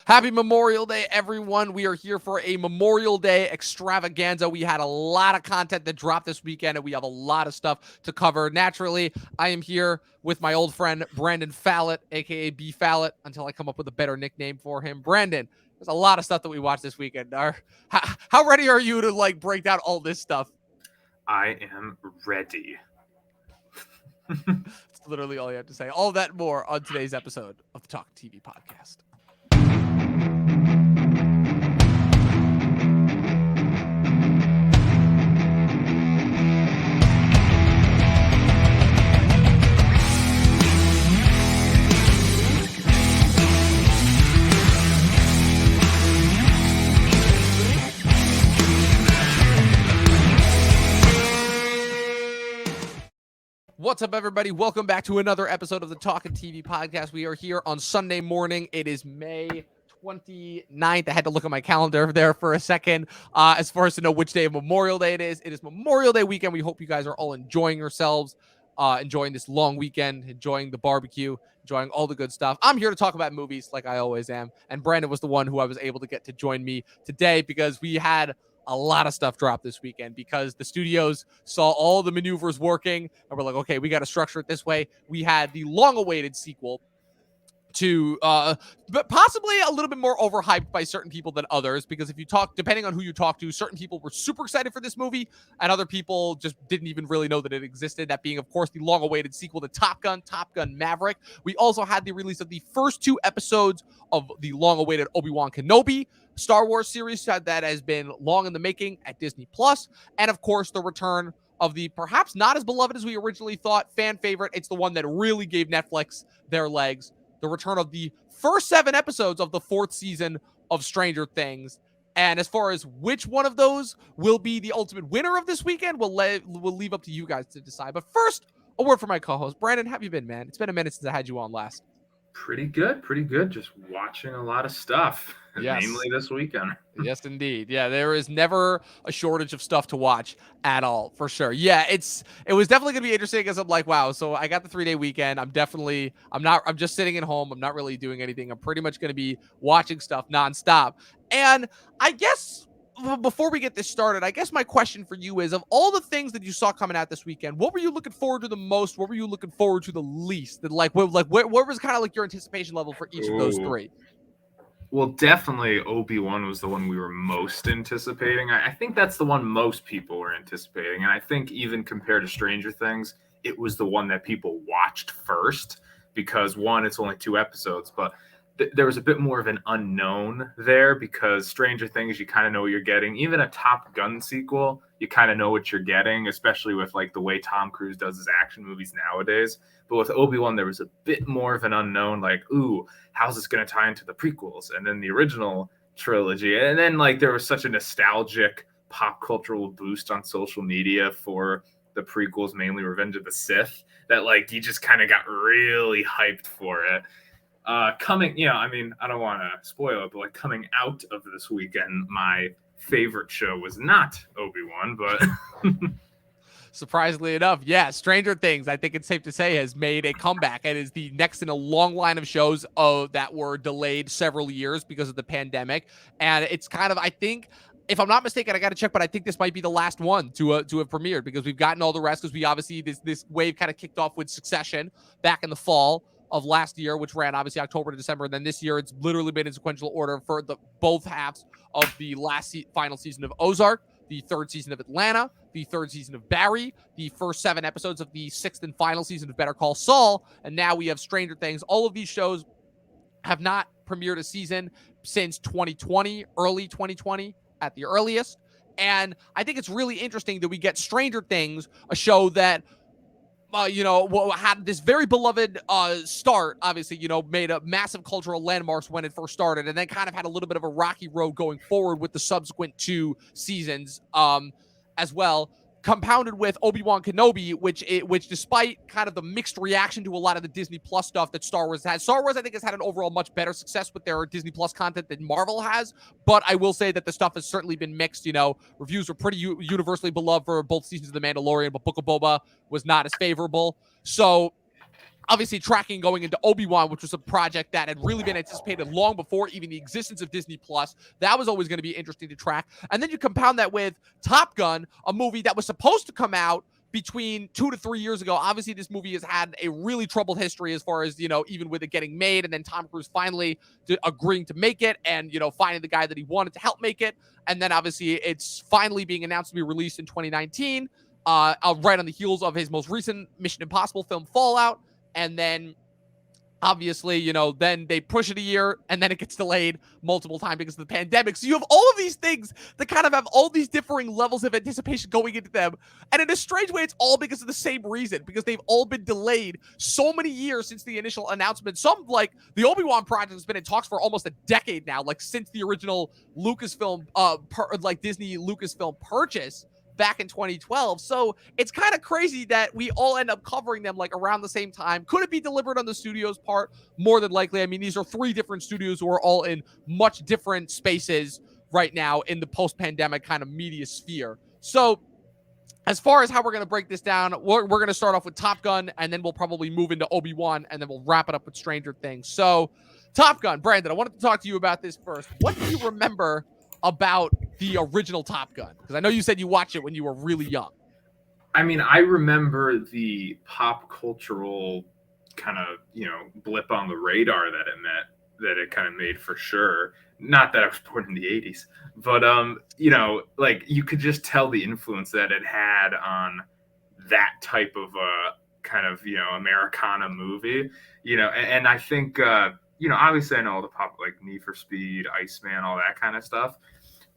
Happy Memorial Day, everyone. We are here for a Memorial Day extravaganza. We had a lot of content that dropped this weekend, and we have a lot of stuff to cover. Naturally, I am here with my old friend, Brandon Bfallat, a.k.a. Bfallat, until I come up with a better nickname for him. Brandon, there's a lot of stuff that we watched this weekend. How ready are you to, break down all this stuff? I am ready. It's literally all you have to say. All that more on today's episode of the Talk TV podcast. What's up, everybody? Welcome back to another episode of the Talkin' TV podcast. We are here on Sunday morning. It is May 29th. I had to look at my calendar there for a second as far as to know which day of Memorial Day it is. It is Memorial Day weekend. We hope you guys are all enjoying yourselves, enjoying this long weekend, enjoying the barbecue, enjoying all the good stuff. I'm here to talk about movies like I always am. And Brandon was the one who I was able to get to join me today because we had a lot of stuff dropped this weekend because the studios saw all the maneuvers working and we're like, okay, we got to structure it this way. We had the long-awaited sequel to but possibly a little bit more overhyped by certain people than others, because if you talk, depending on who you talk to, certain people were super excited for this movie and other people just didn't even really know that it existed. That being, of course, the long-awaited sequel to Top Gun Maverick. We also had the release of the first 2 episodes of the long-awaited Obi-Wan Kenobi Star Wars series that has been long in the making at Disney Plus, and of course the return of the perhaps not as beloved as we originally thought fan favorite. It's the one that really gave Netflix their legs. The return of the first 7 episodes of the 4th season of Stranger Things. And as far as which one of those will be the ultimate winner of this weekend, we'll leave up to you guys to decide. But first, a word from my co-host. Brandon, how have you been, man? It's been a minute since I had you on last. Pretty good. Just watching a lot of stuff, Yes. mainly this weekend. Yes, indeed. Yeah, there is never a shortage of stuff to watch at all, for sure. Yeah, it was definitely gonna be interesting because I'm like, wow. So I got the 3-day weekend. I'm just sitting at home. I'm not really doing anything. I'm pretty much gonna be watching stuff nonstop. And I guess before we get this started, I guess my question for you is, of all the things that you saw coming out this weekend, what were you looking forward to the most? What were you looking forward to the least? That what was kind of like your anticipation level for each of those 3? Well, definitely Obi-Wan was the one we were most anticipating. I think that's the one most people were anticipating. And I think even compared to Stranger Things, it was the one that people watched first because, one, it's only 2 episodes, but there was a bit more of an unknown there because Stranger Things, you kind of know what you're getting. Even a Top Gun sequel, you kind of know what you're getting, especially with like the way Tom Cruise does his action movies nowadays. But with Obi-Wan, there was a bit more of an unknown, like, ooh, how's this going to tie into the prequels and then the original trilogy? And then like there was such a nostalgic pop cultural boost on social media for the prequels, mainly Revenge of the Sith, that like you just kind of got really hyped for it. I don't want to spoil it, but like coming out of this weekend, my favorite show was not Obi-Wan, but surprisingly enough, yeah, Stranger Things, I think it's safe to say, has made a comeback and is the next in a long line of shows that were delayed several years because of the pandemic. And it's kind of, I think, if I'm not mistaken, I got to check, but I think this might be the last one to have premiered because we've gotten all the rest, because we obviously, this wave kind of kicked off with Succession back in the fall of last year, which ran obviously October to December. And then this year, it's literally been in sequential order for both halves of the final season of Ozark, the 3rd season of Atlanta, the 3rd season of Barry, the first 7 episodes of the 6th and final season of Better Call Saul, and now we have Stranger Things. All of these shows have not premiered a season since 2020, early 2020 at the earliest. And I think it's really interesting that we get Stranger Things, a show that had this very beloved start, obviously, made a massive cultural landmarks when it first started, and then kind of had a little bit of a rocky road going forward with the subsequent 2 seasons as well. compounded with Obi-Wan Kenobi, which despite kind of the mixed reaction to a lot of the Disney Plus stuff that Star Wars has, Star Wars I think has had an overall much better success with their Disney Plus content than Marvel has, but I will say that the stuff has certainly been mixed. You know, reviews were pretty universally beloved for both seasons of The Mandalorian, but Book of Boba was not as favorable. So obviously tracking going into Obi-Wan, which was a project that had really been anticipated long before even the existence of Disney Plus. That was always going to be interesting to track. And then you compound that with Top Gun, a movie that was supposed to come out between 2 to 3 years ago. Obviously, this movie has had a really troubled history as far as, even with it getting made, and then Tom Cruise finally agreeing to make it and, finding the guy that he wanted to help make it. And then obviously it's finally being announced to be released in 2019, right on the heels of his most recent Mission Impossible film, Fallout. And then obviously, then they push it a year and then it gets delayed multiple times because of the pandemic. So you have all of these things that kind of have all these differing levels of anticipation going into them. And in a strange way, it's all because of the same reason, because they've all been delayed so many years since the initial announcement. Some, like the Obi-Wan project, has been in talks for almost a decade now, like since the original Lucasfilm, Disney Lucasfilm purchase back in 2012. So it's kind of crazy that we all end up covering them like around the same time. Could it be deliberate on the studio's part? More than likely. I mean, these are 3 different studios who are all in much different spaces right now in the post-pandemic kind of media sphere. So as far as how we're going to break this down, we're going to start off with Top Gun, and then we'll probably move into Obi-Wan, and then we'll wrap it up with Stranger Things. So Top Gun, Brandon, I wanted to talk to you about this first. What do you remember about the original Top Gun? Because I know you said you watched it when you were really young. I mean, I remember the pop cultural kind of, blip on the radar that it kind of made, for sure. Not that I was born in the 80s, but, like you could just tell the influence that it had on that type of kind of, Americana movie, and I think, obviously I know all the pop, like Need for Speed, Iceman, all that kind of stuff.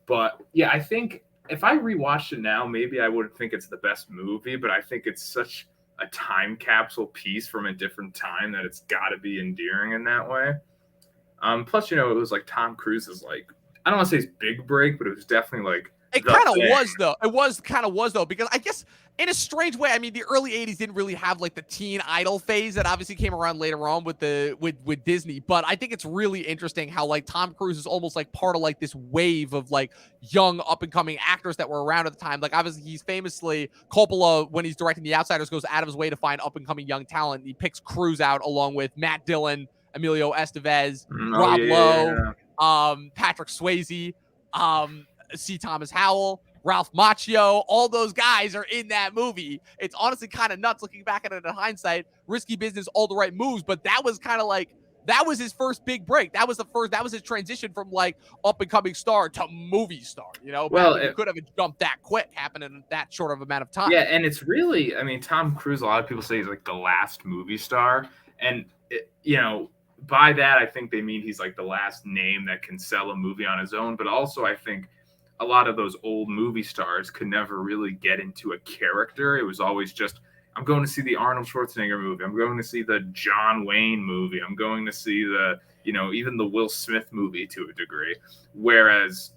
But yeah, I think if I rewatched it now, maybe I wouldn't think it's the best movie, but I think it's such a time capsule piece from a different time that it's got to be endearing in that way. Plus, it was like Tom Cruise's, like, I don't want to say his big break, but it was definitely like it kind of was though. It was kind of was though, because I guess in a strange way, I mean, the early 80s didn't really have like the teen idol phase that obviously came around later on with with Disney. But I think it's really interesting how like Tom Cruise is almost like part of like this wave of like young up and coming actors that were around at the time. Like obviously he's famously, Coppola, when he's directing The Outsiders, goes out of his way to find up and coming young talent. He picks Cruise out along with Matt Dillon, Emilio Estevez, Rob Lowe, Patrick Swayze, C. Thomas Howell, Ralph Macchio. All those guys are in that movie. It's honestly kind of nuts looking back at it in hindsight. Risky business, all the right moves, but that was kind of like, that was his first big break. That was his transition from like up and coming star to movie star, Well, it could have jumped that quick, happened in that short of amount of time. Yeah, and it's really, I mean, Tom Cruise, a lot of people say he's like the last movie star, and by that I think they mean he's like the last name that can sell a movie on his own, but also I think a lot of those old movie stars could never really get into a character. It was always just, I'm going to see the Arnold Schwarzenegger movie. I'm going to see the John Wayne movie. I'm going to see the, even the Will Smith movie to a degree. Whereas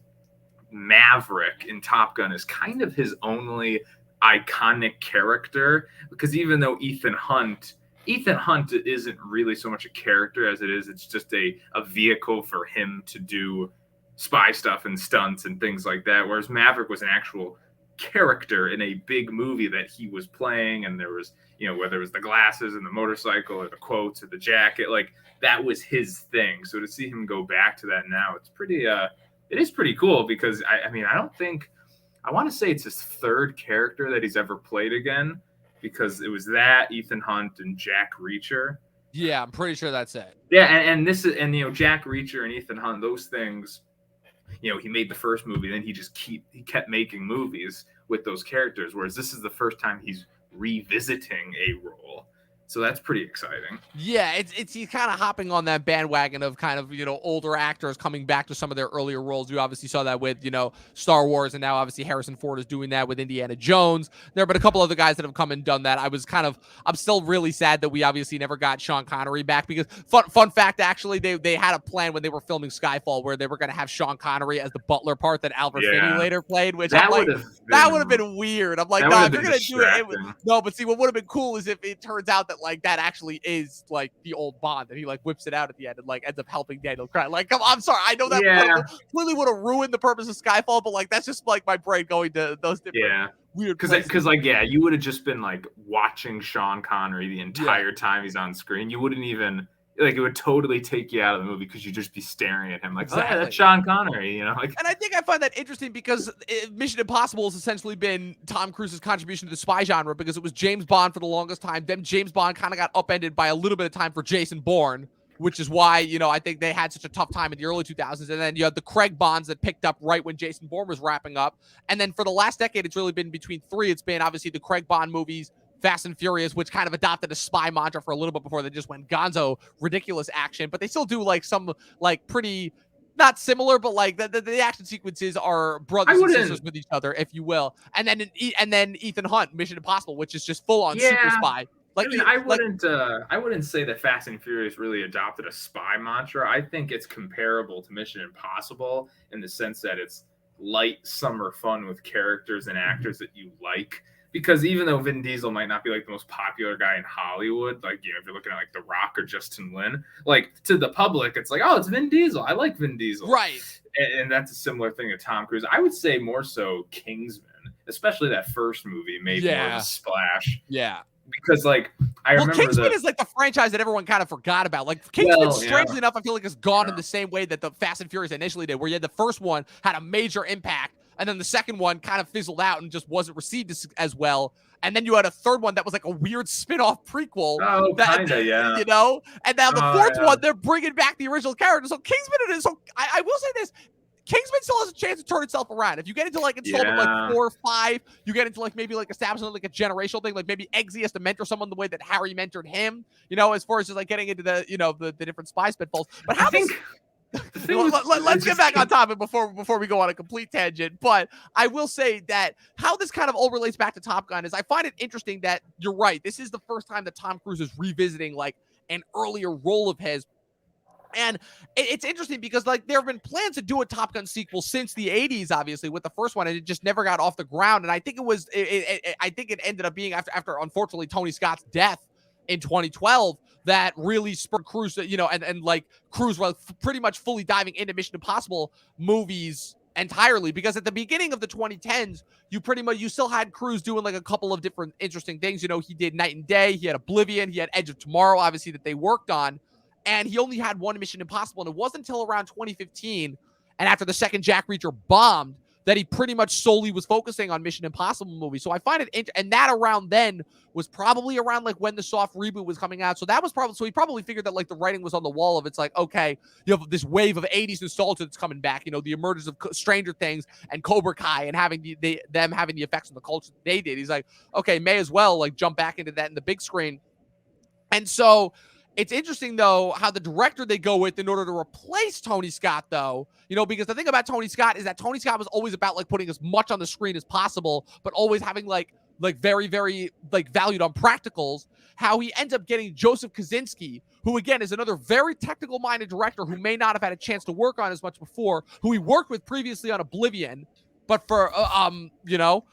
Maverick in Top Gun is kind of his only iconic character, because even though Ethan Hunt isn't really so much a character as it is, it's just a vehicle for him to do spy stuff and stunts and things like that. Whereas Maverick was an actual character in a big movie that he was playing, and there was, whether it was the glasses and the motorcycle or the quotes or the jacket, like that was his thing. So to see him go back to that now, it's pretty, it is pretty cool, because I want to say it's his 3rd character that he's ever played again, because it was that, Ethan Hunt, and Jack Reacher. Yeah, I'm pretty sure that's it. Yeah, and this is, and Jack Reacher and Ethan Hunt, those things, he made the first movie, then he kept making movies with those characters, whereas this is the first time he's revisiting a role. So that's pretty exciting. Yeah, it's he's kind of hopping on that bandwagon of kind of, older actors coming back to some of their earlier roles. You obviously saw that with, Star Wars, and now obviously Harrison Ford is doing that with Indiana Jones. There have been a couple other guys that have come and done that. I'm still really sad that we obviously never got Sean Connery back, because fun fact, actually, they had a plan when they were filming Skyfall where they were going to have Sean Connery as the butler part that Albert Finney later played, which that would have been weird. I'm like, no, if you're going to do it, no, but see, what would have been cool is if it turns out that like that actually is like the old Bond, and he like whips it out at the end and like ends up helping Daniel Craig. Like, come on, I'm sorry, I know that clearly would have ruined the purpose of Skyfall, but like that's just like my brain going to those different weird places. Because like, yeah, you would have just been like watching Sean Connery the entire time he's on screen. You wouldn't even like, it would totally take you out of the movie because you just be staring at him like, Exactly. oh, yeah, that's Sean Connery, you know? Like, and I think I find that interesting because Mission Impossible has essentially been Tom Cruise's contribution to the spy genre, because it was James Bond for the longest time. Then James Bond kind of got upended by a little bit of time for Jason Bourne, which is why, you know, I think they had such a tough time in the early 2000s. And then you had the Craig Bonds that picked up right when Jason Bourne was wrapping up. And then for the last decade, it's really been between three. It's been obviously the Craig Bond movies, Fast and Furious, which kind of adopted a spy mantra for a little bit before they just went gonzo, ridiculous action. But they still do like some like pretty, not similar, but like the action sequences are brothers and sisters with each other, if you will. And then Ethan Hunt, Mission Impossible, which is just full on super spy. Like, I wouldn't say that Fast and Furious really adopted a spy mantra. I think it's comparable to Mission Impossible in the sense that it's light summer fun with characters and actors that you like. Because even though Vin Diesel might not be like the most popular guy in Hollywood, like, you know, if you're looking at like The Rock or Justin Lin, like to the public, it's like, oh, it's Vin Diesel. I like Vin Diesel. Right. And that's a similar thing to Tom Cruise. I would say more so Kingsman, especially that first movie, made more of a splash. Yeah. Because like I remember Kingsman is like the franchise that everyone kind of forgot about. Like Kingsman, strangely enough, I feel like it's gone in the same way that the Fast and Furious initially did, where you had the first one had a major impact, and then the second one kind of fizzled out and just wasn't received as well. And then you had a third one that was like a weird spin-off prequel. Oh, kinda, yeah. You know? And now the fourth one, they're bringing back the original character. So Kingsman, I will say this, Kingsman still has a chance to turn itself around. If you get into like installment like 4 or 5, you get into like maybe like establishing like a generational thing, like maybe Eggsy has to mentor someone the way that Harry mentored him, you know, as far as just like getting into the, you know, the different spy spitballs. But how let's get back on topic before we go on a complete tangent. But I will say that how this kind of all relates back to Top Gun is I find it interesting that you're right. This is the first time that Tom Cruise is revisiting like an earlier role of his. And it's interesting because like there have been plans to do a Top Gun sequel since the 80s, obviously, with the first one, and it just never got off the ground. And I think I think it ended up being after unfortunately Tony Scott's death in 2012 that really spurred Cruise, you know, and like Cruise was pretty much fully diving into Mission Impossible movies entirely, because at the beginning of the 2010s, you still had Cruise doing like a couple of different interesting things. You know, he did Night and Day, he had Oblivion, he had Edge of Tomorrow, obviously, that they worked on. And he only had one Mission Impossible. And it wasn't until around 2015, and after the second Jack Reacher bombed, that he pretty much solely was focusing on Mission Impossible movies. So I find it, and that around then was probably around like when the soft reboot was coming out. So that was probably, so he probably figured that like the writing was on the wall of, it's like, okay, you have this wave of 80s nostalgia that's coming back, you know, the emergence of Stranger Things and Cobra Kai and having them having the effects on the culture that they did. He's like, okay, may as well like jump back into that in the big screen. And so it's interesting, though, how the director they go with in order to replace Tony Scott, though, you know, because the thing about Tony Scott is that Tony Scott was always about like putting as much on the screen as possible, but always having like very, very like valued on practicals. How he ends up getting Joseph Kosinski, who again is another very technical minded director who may not have had a chance to work on as much before, who he worked with previously on Oblivion, but for you know.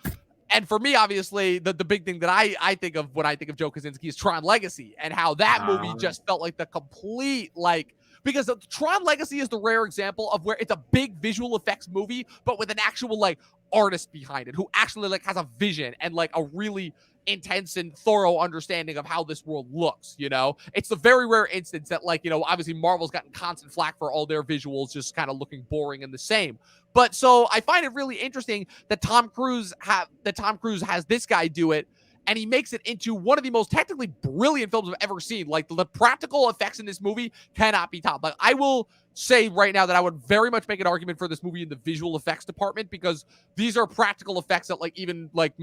And for me, obviously, the big thing that I think of when I think of Joe Kosinski is Tron Legacy, and how that movie just felt like the complete, like, because the Tron Legacy is the rare example of where it's a big visual effects movie, but with an actual, like, artist behind it who actually, like, has a vision and, like, a really intense and thorough understanding of how this world looks, you know? It's the very rare instance that, like, you know, obviously Marvel's gotten constant flack for all their visuals just kind of looking boring and the same. But so I find it really interesting that Tom Cruise has this guy do it, and he makes it into one of the most technically brilliant films I've ever seen. Like, the practical effects in this movie cannot be topped. Like, I will say right now that I would very much make an argument for this movie in the visual effects department, because these are practical effects that like even like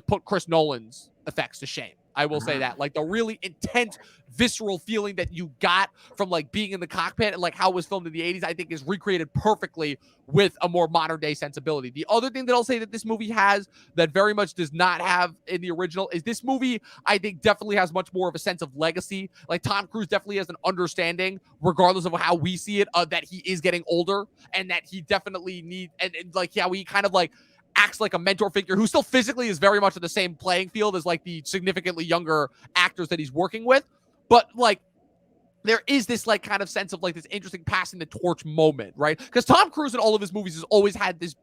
put Chris Nolan's effects to shame. I will say that, like, the really intense, visceral feeling that you got from like being in the cockpit and like how it was filmed in the 80s, I think is recreated perfectly with a more modern day sensibility. The other thing that I'll say that this movie has that very much does not have in the original is this movie, I think, definitely has much more of a sense of legacy. Like, Tom Cruise definitely has an understanding, regardless of how we see it, that he is getting older and that he definitely needs, and like how he kind of like acts like a mentor figure who still physically is very much in the same playing field as like the significantly younger actors that he's working with. But like, there is this like kind of sense of like this interesting passing the torch moment, right? Because Tom Cruise in all of his movies has always had this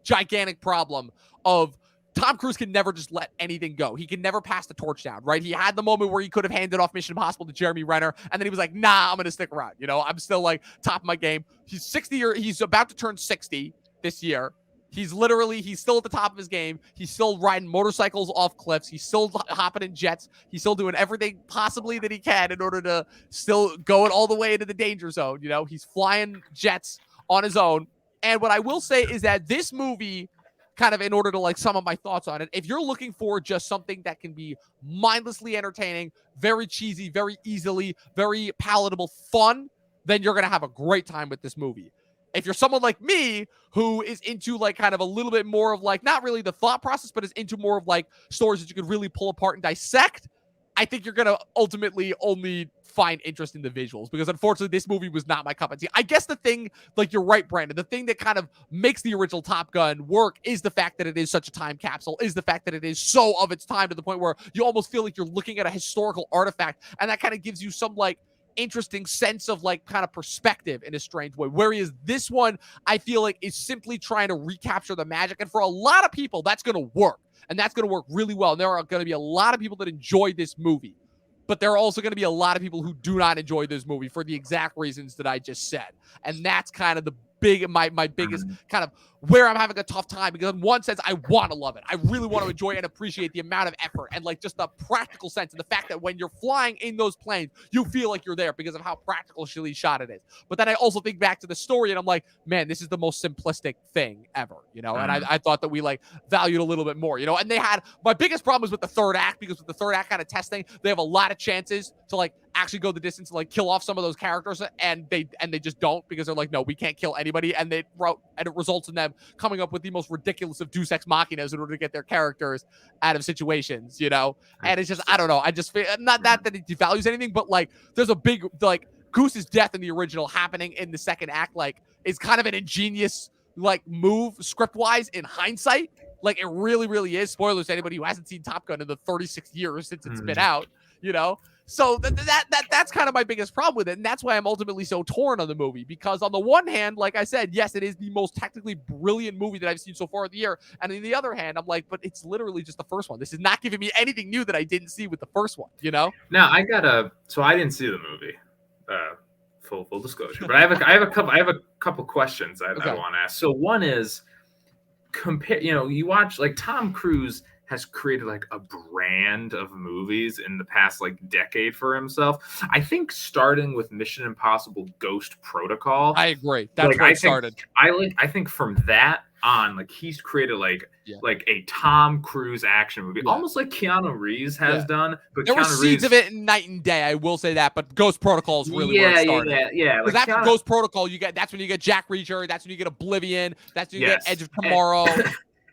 gigantic problem of Tom Cruise can never just let anything go. He can never pass the torch down, right? He had the moment where he could have handed off Mission Impossible to Jeremy Renner, and then he was like, nah, I'm going to stick around. I'm still like top of my game. He's 60 or he's about to turn 60 this year. He's still at the top of his game. He's still riding motorcycles off cliffs. He's still hopping in jets. He's still doing everything possibly that he can in order to still go it all the way into the danger zone. He's flying jets on his own. And what I will say is that this movie, kind of in order to like sum up my thoughts on it, if you're looking for just something that can be mindlessly entertaining, very cheesy, very easily, very palatable fun, then you're going to have a great time with this movie. If you're someone like me who is into like kind of a little bit more of like, not really the thought process, but is into more of like stories that you could really pull apart and dissect, I think you're going to ultimately only find interest in the visuals, because unfortunately this movie was not my cup of tea. I guess the thing, like you're right, Brandon, the thing that kind of makes the original Top Gun work is the fact that it is such a time capsule, is the fact that it is so of its time to the point where you almost feel like you're looking at a historical artifact, and that kind of gives you some like interesting sense of like kind of perspective in a strange way. Whereas this one, I feel like is simply trying to recapture the magic. And for a lot of people, that's going to work. And that's going to work really well. And there are going to be a lot of people that enjoy this movie. But there are also going to be a lot of people who do not enjoy this movie for the exact reasons that I just said. And that's kind of the my biggest kind of where I'm having a tough time, because in one sense I want to love it. I really want to enjoy and appreciate the amount of effort and like just the practical sense and the fact that when you're flying in those planes, you feel like you're there because of how practically shot it is. But then I also think back to the story and I'm like, man, this is the most simplistic thing ever, and I thought that we like valued a little bit more, and they had, my biggest problem was with the third act, because with the third act kind of testing, they have a lot of chances to like actually go the distance and like kill off some of those characters, and they just don't, because they're like, no, we can't kill anybody, and it results in them coming up with the most ridiculous of Deus Ex Machinas in order to get their characters out of situations, and it's just, I don't know, I just feel not that it devalues anything, but like there's a big like Goose's death in the original happening in the second act like is kind of an ingenious like move script wise in hindsight. Like it really, really is. Spoilers to anybody who hasn't seen Top Gun in the 36 years since it's been out, So that's kind of my biggest problem with it. And that's why I'm ultimately so torn on the movie, because on the one hand, like I said, yes, it is the most technically brilliant movie that I've seen so far of the year. And on the other hand, I'm like, but it's literally just the first one. This is not giving me anything new that I didn't see with the first one, Now so I didn't see the movie, full disclosure, but I have a couple questions I want to ask. So one is, compare, you watch like Tom Cruise has created like a brand of movies in the past like decade for himself. I think starting with Mission Impossible Ghost Protocol. I agree. That's where it started. I think from that on, like he's created like a Tom Cruise action movie, almost like Keanu Reeves has done. But there were seeds of it in night and day, I will say that. But Ghost Protocol is really where it started. Yeah. Because after Ghost Protocol, that's when you get Jack Reacher. That's when you get Oblivion. That's when you get Edge of Tomorrow.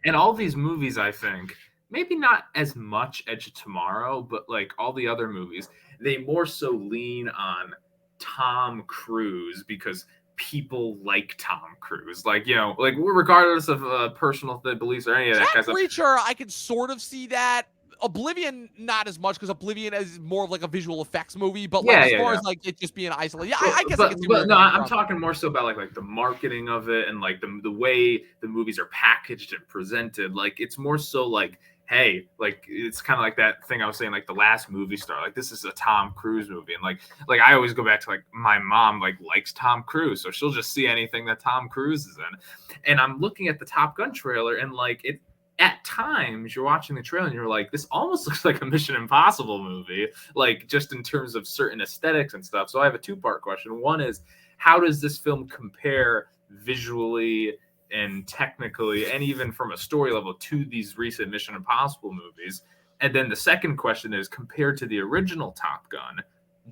And all these movies, I think, maybe not as much Edge of Tomorrow, but like all the other movies, they more so lean on Tom Cruise because people like Tom Cruise. Like, like regardless of personal beliefs or any of that kind of stuff. Reacher, I could sort of see that. Oblivion, not as much, because Oblivion is more of like a visual effects movie, but like as far as like it just being isolated, I guess I can see. But no, I'm talking more so about like the marketing of it and like the way the movies are packaged and presented. Like it's more so like, hey, like it's kind of like that thing I was saying, like the last movie star, like this is a Tom Cruise movie, and like I always go back to like my mom like likes Tom Cruise, so she'll just see anything that Tom Cruise is in. And I'm looking at the Top Gun trailer, and like it, at times you're watching the trailer and you're like, this almost looks like a Mission Impossible movie, like just in terms of certain aesthetics and stuff. So I have a two-part question. One is, how does this film compare visually and technically, and even from a story level, to these recent Mission Impossible movies? And then the second question is, compared to the original Top Gun,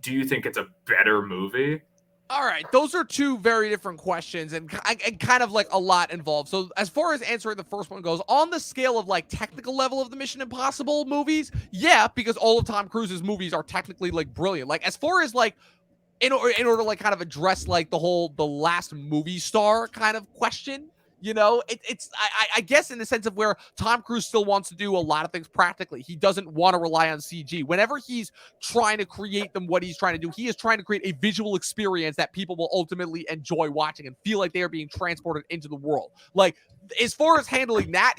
do you think it's a better movie? All right, those are two very different questions and kind of like a lot involved. So as far as answering the first one goes, on the scale of like technical level of the Mission Impossible movies, yeah, because all of Tom Cruise's movies are technically like brilliant. Like as far as like in order to like kind of address like the last movie star kind of question, I guess in the sense of where Tom Cruise still wants to do a lot of things practically. He doesn't want to rely on CG. Whenever he's trying to create them, what he's trying to do, he is trying to create a visual experience that people will ultimately enjoy watching and feel like they are being transported into the world. Like as far as handling that,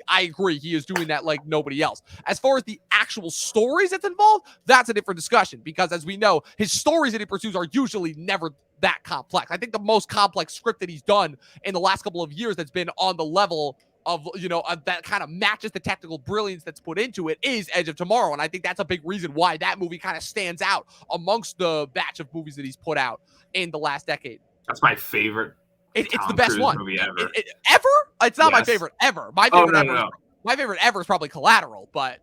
I agree, he is doing that like nobody else. As far as the actual stories that's involved, that's a different discussion, because as we know, his stories that he pursues are usually never that complex. I think the most complex script that he's done in the last couple of years that's been on the level of, that kind of matches the technical brilliance that's put into it is Edge of Tomorrow. And I think that's a big reason why that movie kind of stands out amongst the batch of movies that he's put out in the last decade. That's my favorite. It's the best Cruise one movie ever. Ever? It's not my favorite ever. My favorite ever is probably Collateral, but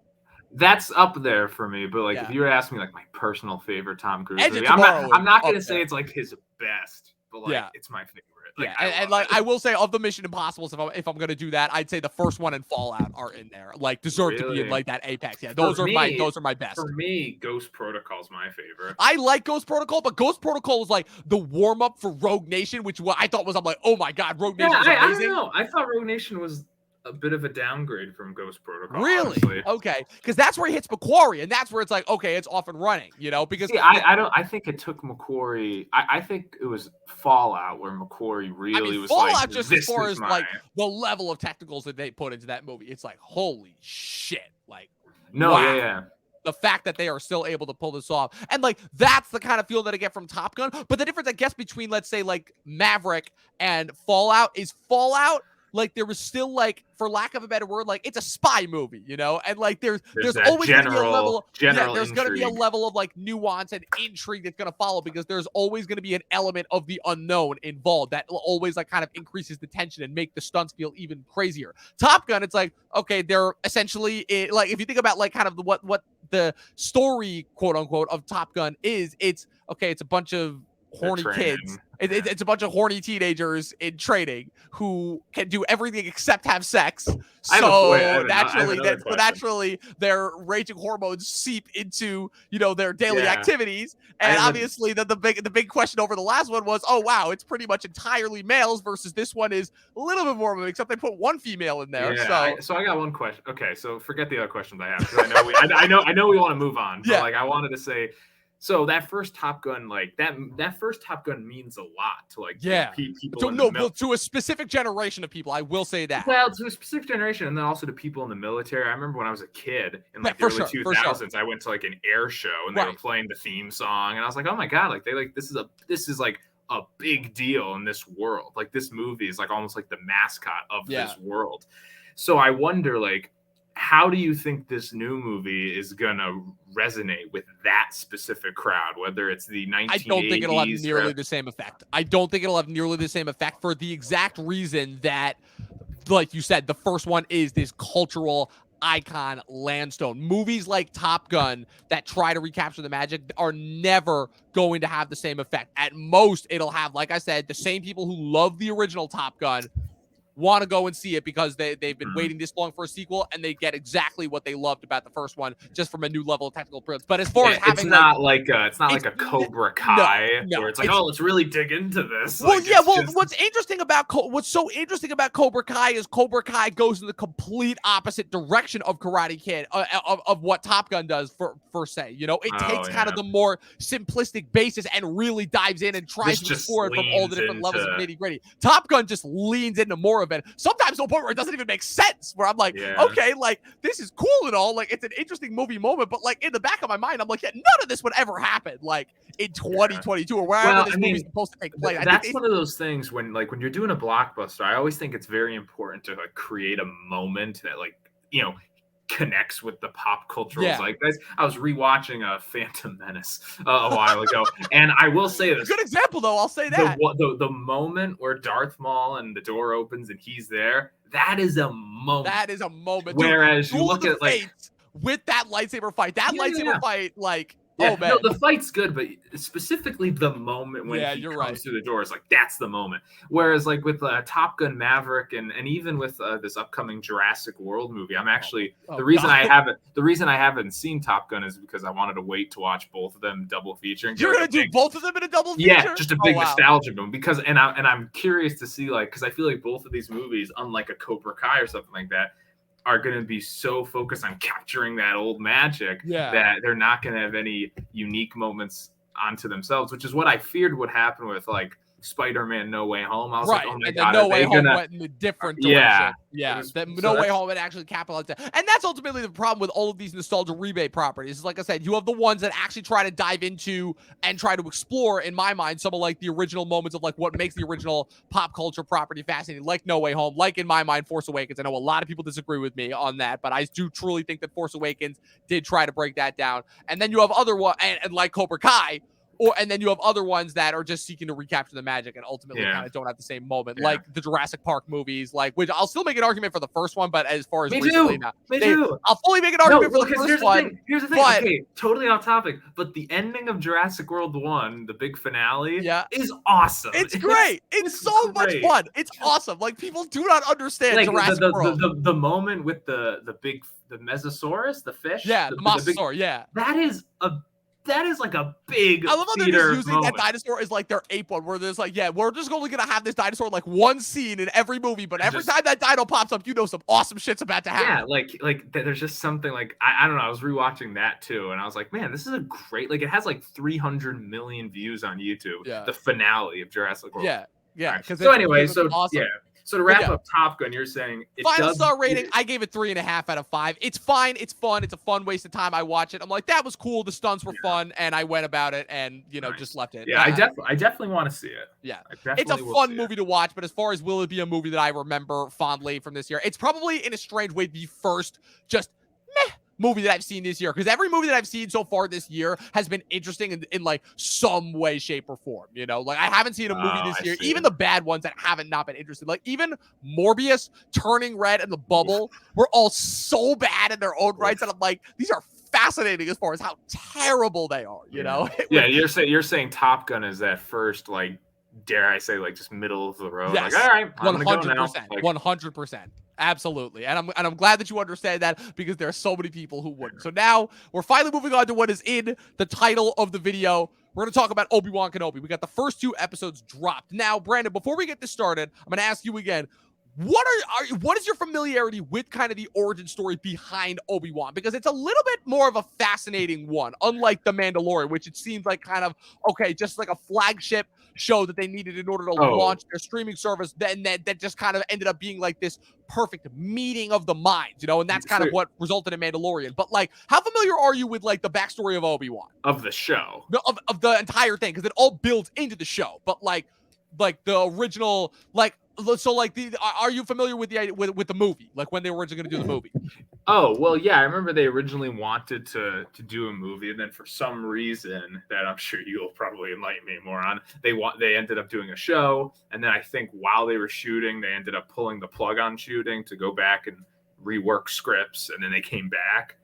that's up there for me. But like, if you were asking me like my personal favorite Tom Cruise movie, I'm not gonna say it's like his best, but like it's my favorite. Like, and I will say, of the Mission Impossibles, if I'm gonna do that, I'd say the first one and Fallout are in there. Like, deserve to be in like that apex. Yeah, those are my best. For me, Ghost Protocol's my favorite. I like Ghost Protocol, but Ghost Protocol was like the warm up for Rogue Nation, which I thought was, I'm like, oh my god, Rogue Nation was amazing. I don't know. I thought Rogue Nation was a bit of a downgrade from Ghost Protocol. Really? Honestly. Okay, because that's where he hits McQuarrie, and that's where it's like, okay, it's off and running. Because I think it took McQuarrie. I think it was Fallout where McQuarrie really was Fallout, like, just as far as like the level of technicals that they put into that movie, it's like, holy shit! Like, wow. The fact that they are still able to pull this off. And like, that's the kind of feel that I get from Top Gun. But the difference, I guess, between, let's say, like Maverick and Fallout is Fallout, like, there was still, like, for lack of a better word, like, it's a spy movie, and like there's always going to be a level, there's going to be a level of like nuance and intrigue that's going to follow, because there's always going to be an element of the unknown involved that will always like kind of increases the tension and make the stunts feel even crazier. Top Gun, it's like, okay, they're essentially like, if you think about like kind of what the story, quote unquote, of Top Gun is, it's a bunch of horny kids. It's a bunch of horny teenagers in training who can do everything except have sex. So naturally, their raging hormones seep into their daily activities. And obviously, the big question over the last one was, oh wow, it's pretty much entirely males versus this one is a little bit more of them, except they put one female in there. So I got one question. Okay, so forget the other questions I have, because I know we want to move on. But like, I wanted to say. So that first Top Gun, like that first Top Gun means a lot to like people. To a specific generation of people, I will say that. Well, to a specific generation, and then also to people in the military. I remember when I was a kid in like the early 2000s, I went to like an air show and they were playing the theme song, and I was like, oh my god, like this is like a big deal in this world. Like, this movie is like almost like the mascot of this world. So I wonder, like, how do you think this new movie is gonna resonate with that specific crowd? Whether it's the 1980s, I don't think it'll have nearly the same effect. I don't think it'll have nearly the same effect, for the exact reason that, like you said, the first one is this cultural icon landstone. Movies like Top Gun that try to recapture the magic are never going to have the same effect. At most, it'll have, like I said, the same people who love the original Top Gun want to go and see it because they've been waiting this long for a sequel, and they get exactly what they loved about the first one, just from a new level of technical brilliance. But as far as having, it's not like a Cobra Kai where it's like, let's really dig into this. Well, what's so interesting about Cobra Kai is Cobra Kai goes in the complete opposite direction of Karate Kid, of what Top Gun does for say. It takes kind of the more simplistic basis and really dives in and tries to explore it from all the different levels of nitty gritty. Top Gun just leans into more of it, sometimes to a point where it doesn't even make sense, where I'm like, okay, like, this is cool and all, like, it's an interesting movie moment, but like, in the back of my mind, I'm like, none of this would ever happen like in 2022 or wherever this movie's supposed to take place. That's one of those things when you're doing a blockbuster, I always think it's very important to like create a moment that, like, connects with the pop cultural zeitgeist. I was rewatching Phantom Menace a while ago, and I will say this. Good example, though. I'll say that the moment where Darth Maul and the door opens and he's there, that is a moment. That is a moment. Whereas you look at like with that lightsaber fight, fight, like. Oh man, no, the fight's good, but specifically the moment when he comes through the door is like, that's the moment. Whereas like with Top Gun Maverick and even with this upcoming Jurassic World movie, I'm actually the reason I haven't seen Top Gun is because I wanted to wait to watch both of them double feature. You're gonna do both of them in a double feature? Yeah, just a big nostalgia moment, because I'm curious to see, like, because I feel like both of these movies, unlike a Cobra Kai or something like that, are going to be so focused on capturing that old magic that they're not going to have any unique moments onto themselves, which is what I feared would happen with like Spider-Man No Way Home. I was Right, like, oh my and god, then No are Way they Home gonna? went in a different Yeah. direction. Yeah, that So No Way that's- Home had actually capitalized that. And that's ultimately the problem with all of these nostalgia rebate properties. Like I said, you have the ones that actually try to dive into and try to explore, in my mind, some of like the original moments of like what makes the original pop culture property fascinating, like No Way Home, like in my mind, Force Awakens. I know a lot of people disagree with me on that, but I do truly think that Force Awakens did try to break that down. And then you have other ones, and like Cobra Kai, and then you have other ones that are just seeking to recapture the magic and ultimately kind of don't have the same moment, like the Jurassic Park movies, like, which I'll still make an argument for the first one, but as far as recently, I'll fully make an argument for the first one. Here's the thing. Okay, totally off topic, but the ending of Jurassic World 1, the big finale, is awesome. It's great. It's so much fun. It's awesome. Like, people do not understand like Jurassic World. The moment with the Mesosaurus, the fish. Yeah, the Mosasaur, yeah. That is like a big. I love how they're just using that dinosaur as like their ape one, where there's like, yeah, we're just only gonna have this dinosaur in like one scene in every movie, but every time that dino pops up, you know some awesome shit's about to happen. Yeah, like there's just something like I don't know. I was rewatching that too, and I was like, man, this is a great. Like, it has like 300 million views on YouTube. Yeah. The finale of Jurassic World. Yeah, yeah. Right. So anyway, so awesome. Yeah. So to wrap up Top Gun, you're saying final star rating, I gave it 3.5 out of 5. It's fine. It's fun. It's a fun waste of time. I watch it. I'm like, that was cool. The stunts were fun, and I went about it, and just left it. Yeah, I definitely want to see it. Yeah, it's a fun movie to watch. But as far as will it be a movie that I remember fondly from this year, it's probably in a strange way the first just meh movie that I've seen this year, because every movie that I've seen so far this year has been interesting in like some way, shape, or form. Like, I haven't seen a movie this year, even the bad ones that haven't not been interesting. Like, even Morbius, Turning Red, and The Bubble were all so bad in their own rights, and I'm like, these are fascinating as far as how terrible they are. Yeah, you're saying Top Gun is that first, like, dare I say, like, just middle of the road. Yes. Like, all right, 100%, 100%. Absolutely. And I'm glad that you understand that, because there are so many people who wouldn't. So now we're finally moving on to what is in the title of the video. We're going to talk about Obi-Wan Kenobi. We got the first 2 episodes dropped. Now, Brandon, before we get this started, I'm going to ask you again, what is your familiarity with kind of the origin story behind Obi-Wan? Because it's a little bit more of a fascinating one, unlike The Mandalorian, which it seems like kind of, okay, just like a flagship show that they needed in order to launch their streaming service. Then that just kind of ended up being like this perfect meeting of the minds, and that's kind of what resulted in Mandalorian. But like, how familiar are you with like the backstory of Obi-Wan? Of the show. Of the entire thing, because it all builds into the show. But like the original, like, so like are you familiar with the movie, like when they were originally going to do the movie? Oh, well, yeah, I remember they originally wanted to do a movie, and then for some reason that I'm sure you'll probably enlighten me more on, they ended up doing a show, and then I think while they were shooting, they ended up pulling the plug on shooting to go back and rework scripts, and then they came back.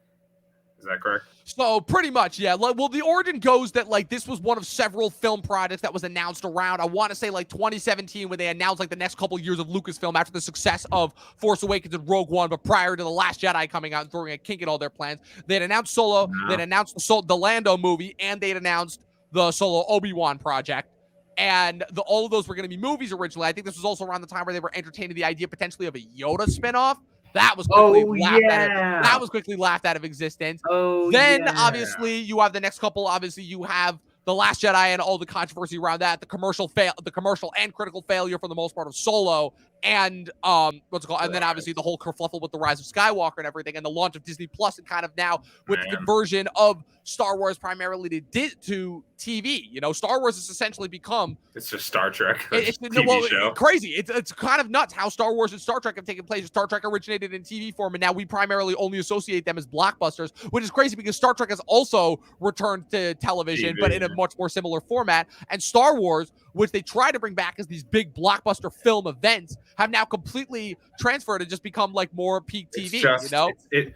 Is that correct? So pretty much, yeah. Well, the origin goes that like this was one of several film projects that was announced around, I want to say like 2017, when they announced like the next couple of years of Lucasfilm after the success of Force Awakens and Rogue One, but prior to The Last Jedi coming out and throwing a kink in all their plans. They had announced Solo, they had announced the Lando movie, and they had announced the Solo Obi-Wan project. And all of those were going to be movies originally. I think this was also around the time where they were entertaining the idea potentially of a Yoda spinoff. That was quickly that was quickly laughed out of existence. Then obviously you have the next couple. Obviously you have The Last Jedi and all the controversy around that, the commercial and critical failure for the most part of Solo, and what's it called? And then obviously the whole kerfluffle with the Rise of Skywalker and everything, and the launch of Disney Plus, and kind of now with the conversion of Star Wars primarily to TV. Star Wars has essentially become, it's just Star Trek. It's TV show. Crazy. It's kind of nuts how Star Wars and Star Trek have taken place. Star Trek originated in TV form, and now we primarily only associate them as blockbusters, which is crazy because Star Trek has also returned to television, but in a much more similar format. And Star Wars, which they try to bring back as these big blockbuster film events, have now completely transferred and just become like more peak TV.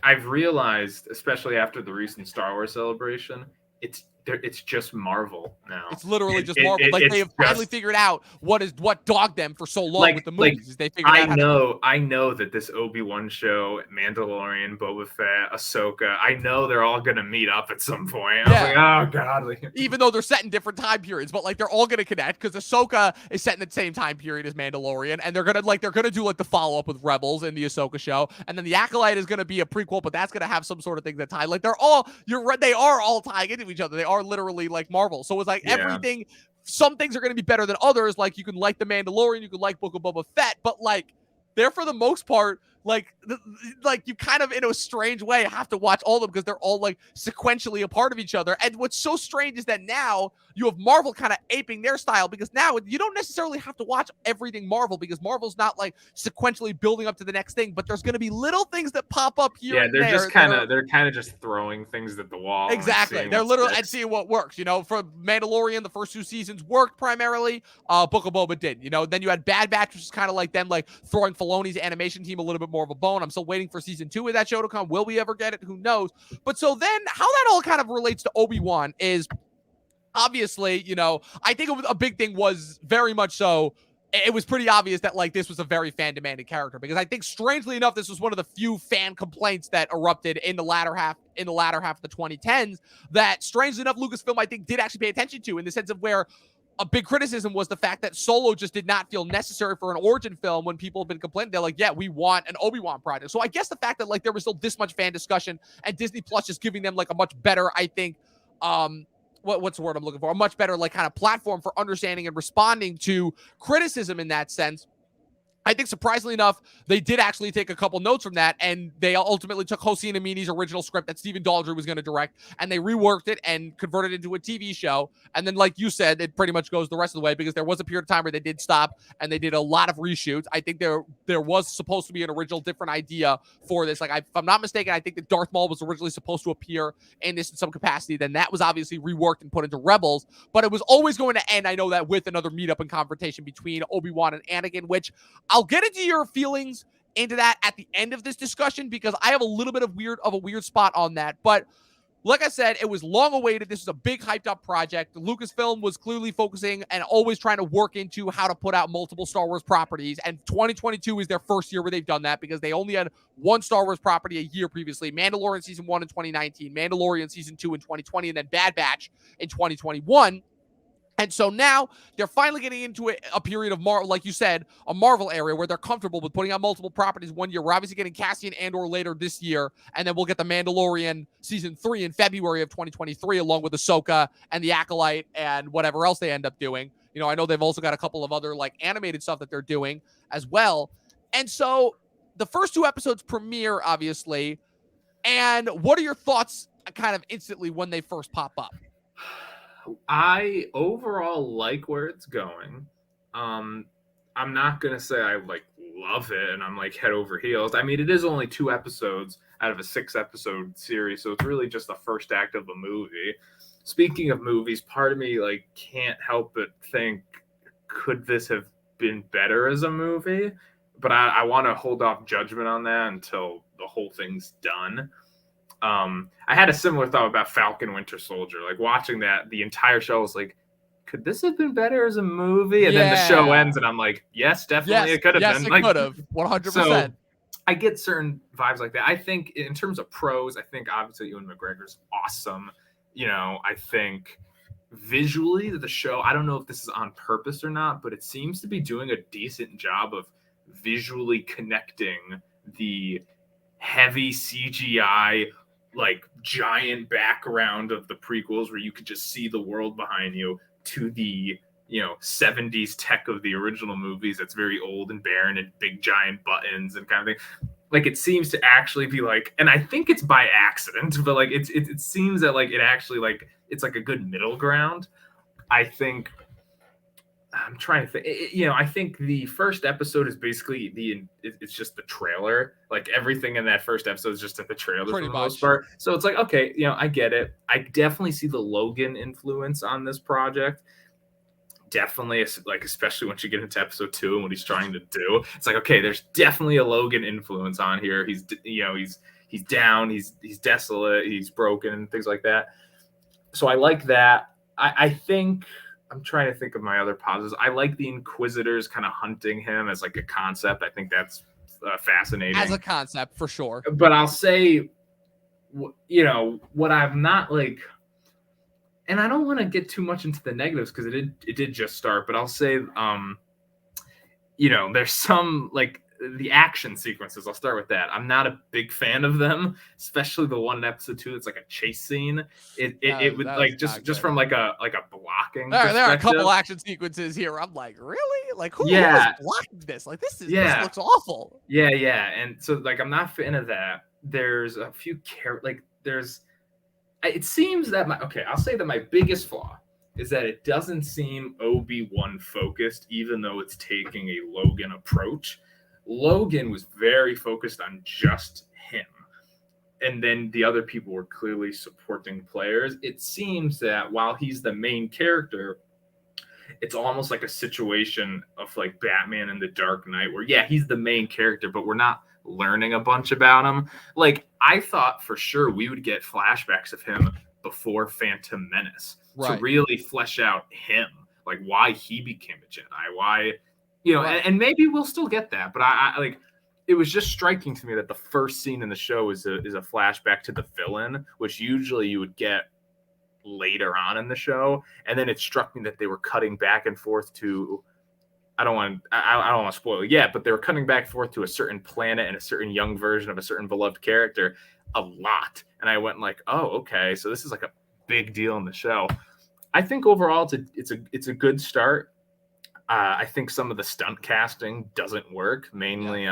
I've realized, especially after the recent Star Wars celebration, it's just Marvel now. It's literally just Marvel. They have finally figured out what dogged them for so long with the movies. They figured out I know that this Obi-Wan show, Mandalorian, Boba Fett, Ahsoka, I know they're all gonna meet up at some point. Yeah. I was like, oh god. Even though they're set in different time periods, but like they're all gonna connect, because Ahsoka is set in the same time period as Mandalorian, and they're gonna do like the follow up with Rebels in the Ahsoka show, and then the Acolyte is gonna be a prequel, but that's gonna have some sort of thing that tie. Like they are all tying into each other. They are literally like Marvel. So it's like everything some things are going to be better than others. Like, you can like The Mandalorian, you can like Book of Boba Fett, but like, they're for the most part, like you kind of in a strange way have to watch all of them because they're all like sequentially a part of each other. And what's so strange is that now you have Marvel kind of aping their style, because now you don't necessarily have to watch everything Marvel, because Marvel's not like sequentially building up to the next thing, but there's going to be little things that pop up here and there. They're kind of just throwing things at the wall. Exactly. They're literally and seeing what works. You know, for Mandalorian, the first 2 seasons worked primarily. Book of Boba did. You know, then you had Bad Batch, which is kind of like them like throwing Filoni's animation team a little bit more of a bone. I'm still waiting for season 2 of that show to come. Will we ever get it? Who knows? But so then how that all kind of relates to Obi-Wan is obviously, you know, I think a big thing was very much so, it was pretty obvious that like this was a very fan demanded character, because I think strangely enough, this was one of the few fan complaints that erupted in the latter half of the 2010s that strangely enough, Lucasfilm, I think, did actually pay attention to, in the sense of where a big criticism was the fact that Solo just did not feel necessary for an origin film. When people have been complaining, they're like, yeah, we want an Obi-Wan project. So I guess the fact that like there was still this much fan discussion, and Disney Plus just giving them like a much better, I think, what's the word I'm looking for? A much better like kind of platform for understanding and responding to criticism in that sense. I think surprisingly enough, they did actually take a couple notes from that, and they ultimately took Hossein Amini's original script that Stephen Daldry was going to direct, and they reworked it and converted it into a TV show. And then, like you said, it pretty much goes the rest of the way, because there was a period of time where they did stop and they did a lot of reshoots. I think there was supposed to be an original different idea for this. Like, if I'm not mistaken, I think that Darth Maul was originally supposed to appear in this in some capacity. Then that was obviously reworked and put into Rebels, but it was always going to end, I know that, with another meetup and confrontation between Obi-Wan and Anakin, which I'll get into your feelings into that at the end of this discussion, because I have a little bit of a weird spot on that. But like I said, it was long awaited. This was a big hyped up project. Lucasfilm was clearly focusing and always trying to work into how to put out multiple Star Wars properties. And 2022 is their first year where they've done that, because they only had one Star Wars property a year previously. Mandalorian season 1 in 2019, Mandalorian season 2 in 2020, and then Bad Batch in 2021. And so now they're finally getting into a period of Marvel, like you said, a Marvel area where they're comfortable with putting out multiple properties one year. We're obviously getting Cassian Andor later this year, and then we'll get the Mandalorian season 3 in February of 2023, along with Ahsoka and the Acolyte and whatever else they end up doing. You know, I know they've also got a couple of other like animated stuff that they're doing as well. And so the first 2 episodes premiere, obviously. And what are your thoughts kind of instantly when they first pop up? I overall like where it's going. I'm not gonna say I like love it and I'm like head over heels. I mean, it is only 2 episodes out of a 6-episode series, so it's really just the first act of a movie. Speaking of movies, part of me like can't help but think, could this have been better as a movie? But I want to hold off judgment on that until the whole thing's done. I had a similar thought about Falcon Winter Soldier. Like, watching that, the entire show was like, could this have been better as a movie? And then the show ends, and I'm like, yes, definitely it could have been. Yes, it could have. 100%. So I get certain vibes like that. I think in terms of pros, I think obviously Ewan McGregor's awesome. You know, I think visually the show, I don't know if this is on purpose or not, but it seems to be doing a decent job of visually connecting the heavy CGI, like giant background of the prequels where you could just see the world behind you, to the, you know, 70s tech of the original movies that's very old and barren and big giant buttons and kind of thing. Like, it seems to actually be like, and I think it's by accident, but like it seems that like it actually like it's like a good middle ground. I think I'm trying to think, you know, I think the first episode is basically it's just the trailer. Like, everything in that first episode is just in the trailer for the most part. So it's like, okay, you know, I get it. I definitely see the Logan influence on this project. Definitely, like, especially once you get into episode 2 and what he's trying to do. It's like, okay, there's definitely a Logan influence on here. He's, you know, he's down, he's desolate, he's broken, and things like that. So I like that. I think, I'm trying to think of my other positives. I like the Inquisitors kind of hunting him as like a concept. I think that's fascinating. As a concept, for sure. But I'll say, you know, what I'm not like, and I don't want to get too much into the negatives because it did just start, but I'll say, you know, there's some like the action sequences. I'll start with that. I'm not a big fan of them, especially the one in episode 2 that's like a chase scene. It would like just from like a blocking perspective. There are a couple action sequences here. I'm like, really? Like who is blocking this? Like this looks awful. Yeah. And so like I'm not a fan of that. There's a few it seems that I'll say that my biggest flaw is that it doesn't seem Obi-Wan focused, even though it's taking a Logan approach. Logan was very focused on just him. And then the other people were clearly supporting players. It seems that while he's the main character, it's almost like a situation of like Batman and the Dark Knight where, yeah, he's the main character, but we're not learning a bunch about him. Like, I thought for sure we would get flashbacks of him before Phantom Menace to really flesh out him, like why he became a Jedi, why, and maybe we'll still get that. But I like, it was just striking to me that the first scene in the show is a flashback to the villain, which usually you would get later on in the show. And then it struck me that they were cutting back and forth to, I don't want to spoil it yet, but they were cutting back and forth to a certain planet and a certain young version of a certain beloved character a lot. And I went like, oh, okay, so this is like a big deal in the show. I think overall it's a good start. I think some of the stunt casting doesn't work. Mainly,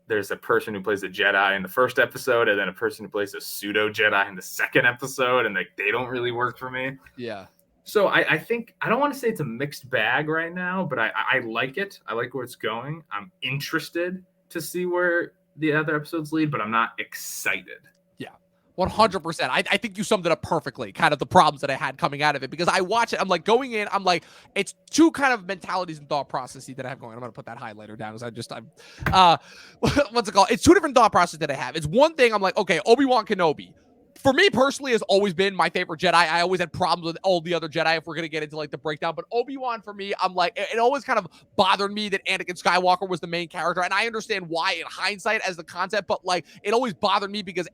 there's a person who plays a Jedi in the first episode, and then a person who plays a pseudo Jedi in the second episode, and they don't really work for me. Yeah. So I think I don't want to say it's a mixed bag right now, but I like it. I like where it's going. I'm interested to see where the other episodes lead, but I'm not excited. 100%. I think you summed it up perfectly, kind of the problems that I had coming out of it, because I watch it, I'm like going in, I'm like, it's two kind of mentalities and thought processes that I have going. I'm going to put that highlighter down because what's it called? It's two different thought processes that I have. It's one thing, I'm like, okay, Obi-Wan Kenobi, for me personally, has always been my favorite Jedi. I always had problems with all the other Jedi if we're going to get into like the breakdown. But Obi-Wan, for me, I'm like, it always kind of bothered me that Anakin Skywalker was the main character. And I understand why in hindsight as the concept, but like it always bothered me because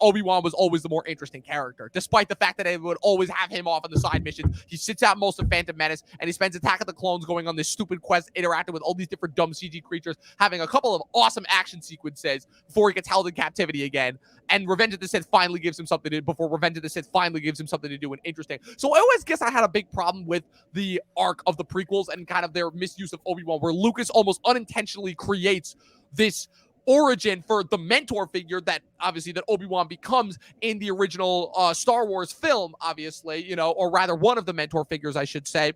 Obi-Wan was always the more interesting character. Despite the fact that I would always have him off on the side missions. He sits out most of Phantom Menace and he spends Attack of the Clones going on this stupid quest, interacting with all these different dumb CG creatures, having a couple of awesome action sequences before he gets held in captivity again. And Revenge of the Sith finally gives him something to do and interesting. So I always guess I had a big problem with the arc of the prequels and kind of their misuse of Obi-Wan, where Lucas almost unintentionally creates this origin for the mentor figure that obviously that Obi-Wan becomes in the original Star Wars film, obviously, or rather one of the mentor figures, I should say.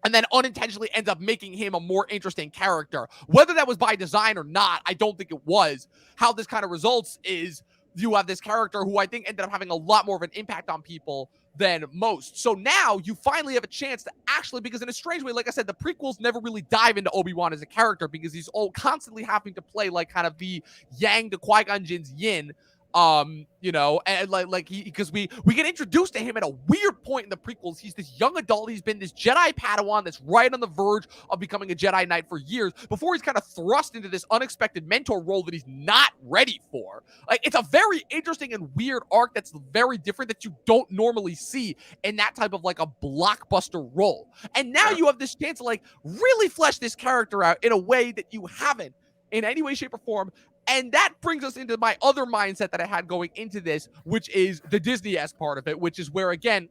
And then unintentionally ends up making him a more interesting character. Whether that was by design or not, I don't think it was. How this kind of results is you have this character who I think ended up having a lot more of an impact on people than most. So now you finally have a chance to actually, because in a strange way, like I said, the prequels never really dive into Obi-Wan as a character because he's all constantly having to play like kind of the yang to Qui-Gon Jinn's yin. And because we get introduced to him at a weird point in the prequels. He's this young adult. He's been this Jedi Padawan that's right on the verge of becoming a Jedi Knight for years before he's kind of thrust into this unexpected mentor role that he's not ready for. Like, it's a very interesting and weird arc that's very different that you don't normally see in that type of like a blockbuster role. And now you have this chance to like really flesh this character out in a way that you haven't in any way, shape, or form. And that brings us into my other mindset that I had going into this, which is the Disney-esque part of it, which is where, again,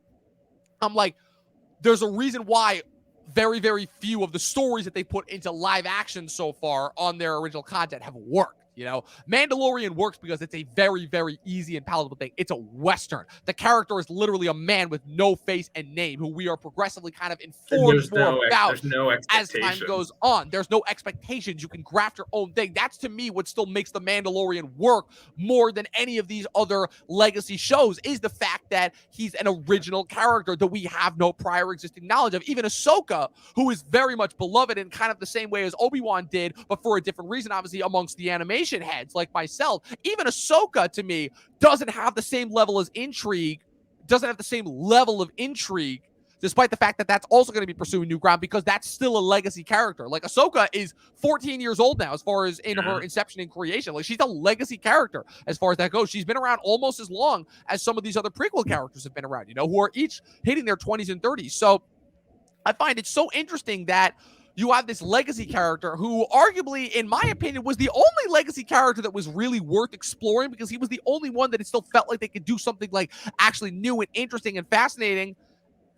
I'm like, there's a reason why very, very few of the stories that they put into live action so far on their original content have worked. Mandalorian works because it's a very, very easy and palatable thing. It's a Western. The character is literally a man with no face and name who we are progressively kind of informed more about as time goes on. There's no expectations. You can craft your own thing. That's, to me, what still makes The Mandalorian work more than any of these other legacy shows is the fact that he's an original character that we have no prior existing knowledge of. Even Ahsoka, who is very much beloved in kind of the same way as Obi-Wan did, but for a different reason, obviously, amongst the animation heads like myself. Even Ahsoka, to me, doesn't have the same level of intrigue, despite the fact that that's also going to be pursuing new ground because that's still a legacy character. Like, Ahsoka is 14 years old now as far as in her inception and creation. Like, she's a legacy character as far as that goes. She's been around almost as long as some of these other prequel characters have been around, who are each hitting their 20s and 30s. So I find it so interesting that you have this legacy character who arguably, in my opinion, was the only legacy character that was really worth exploring, because he was the only one that it still felt like they could do something like actually new and interesting and fascinating.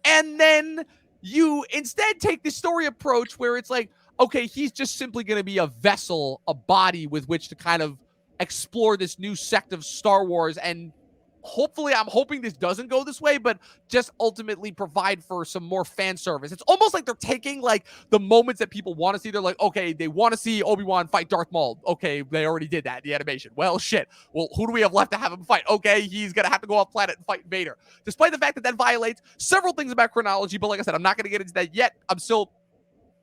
And then you instead take the story approach where it's like, okay, he's just simply going to be a vessel, a body with which to kind of explore this new sect of Star Wars. And hopefully, I'm hoping this doesn't go this way, but just ultimately provide for some more fan service. It's almost like they're taking like the moments that people want to see. They're like, okay, they want to see Obi-Wan fight Darth Maul. Okay, they already did that in the animation. Well, shit. Well, who do we have left to have him fight? Okay, he's going to have to go off planet and fight Vader. Despite the fact that that violates several things about chronology, but like I said, I'm not going to get into that yet. I'm still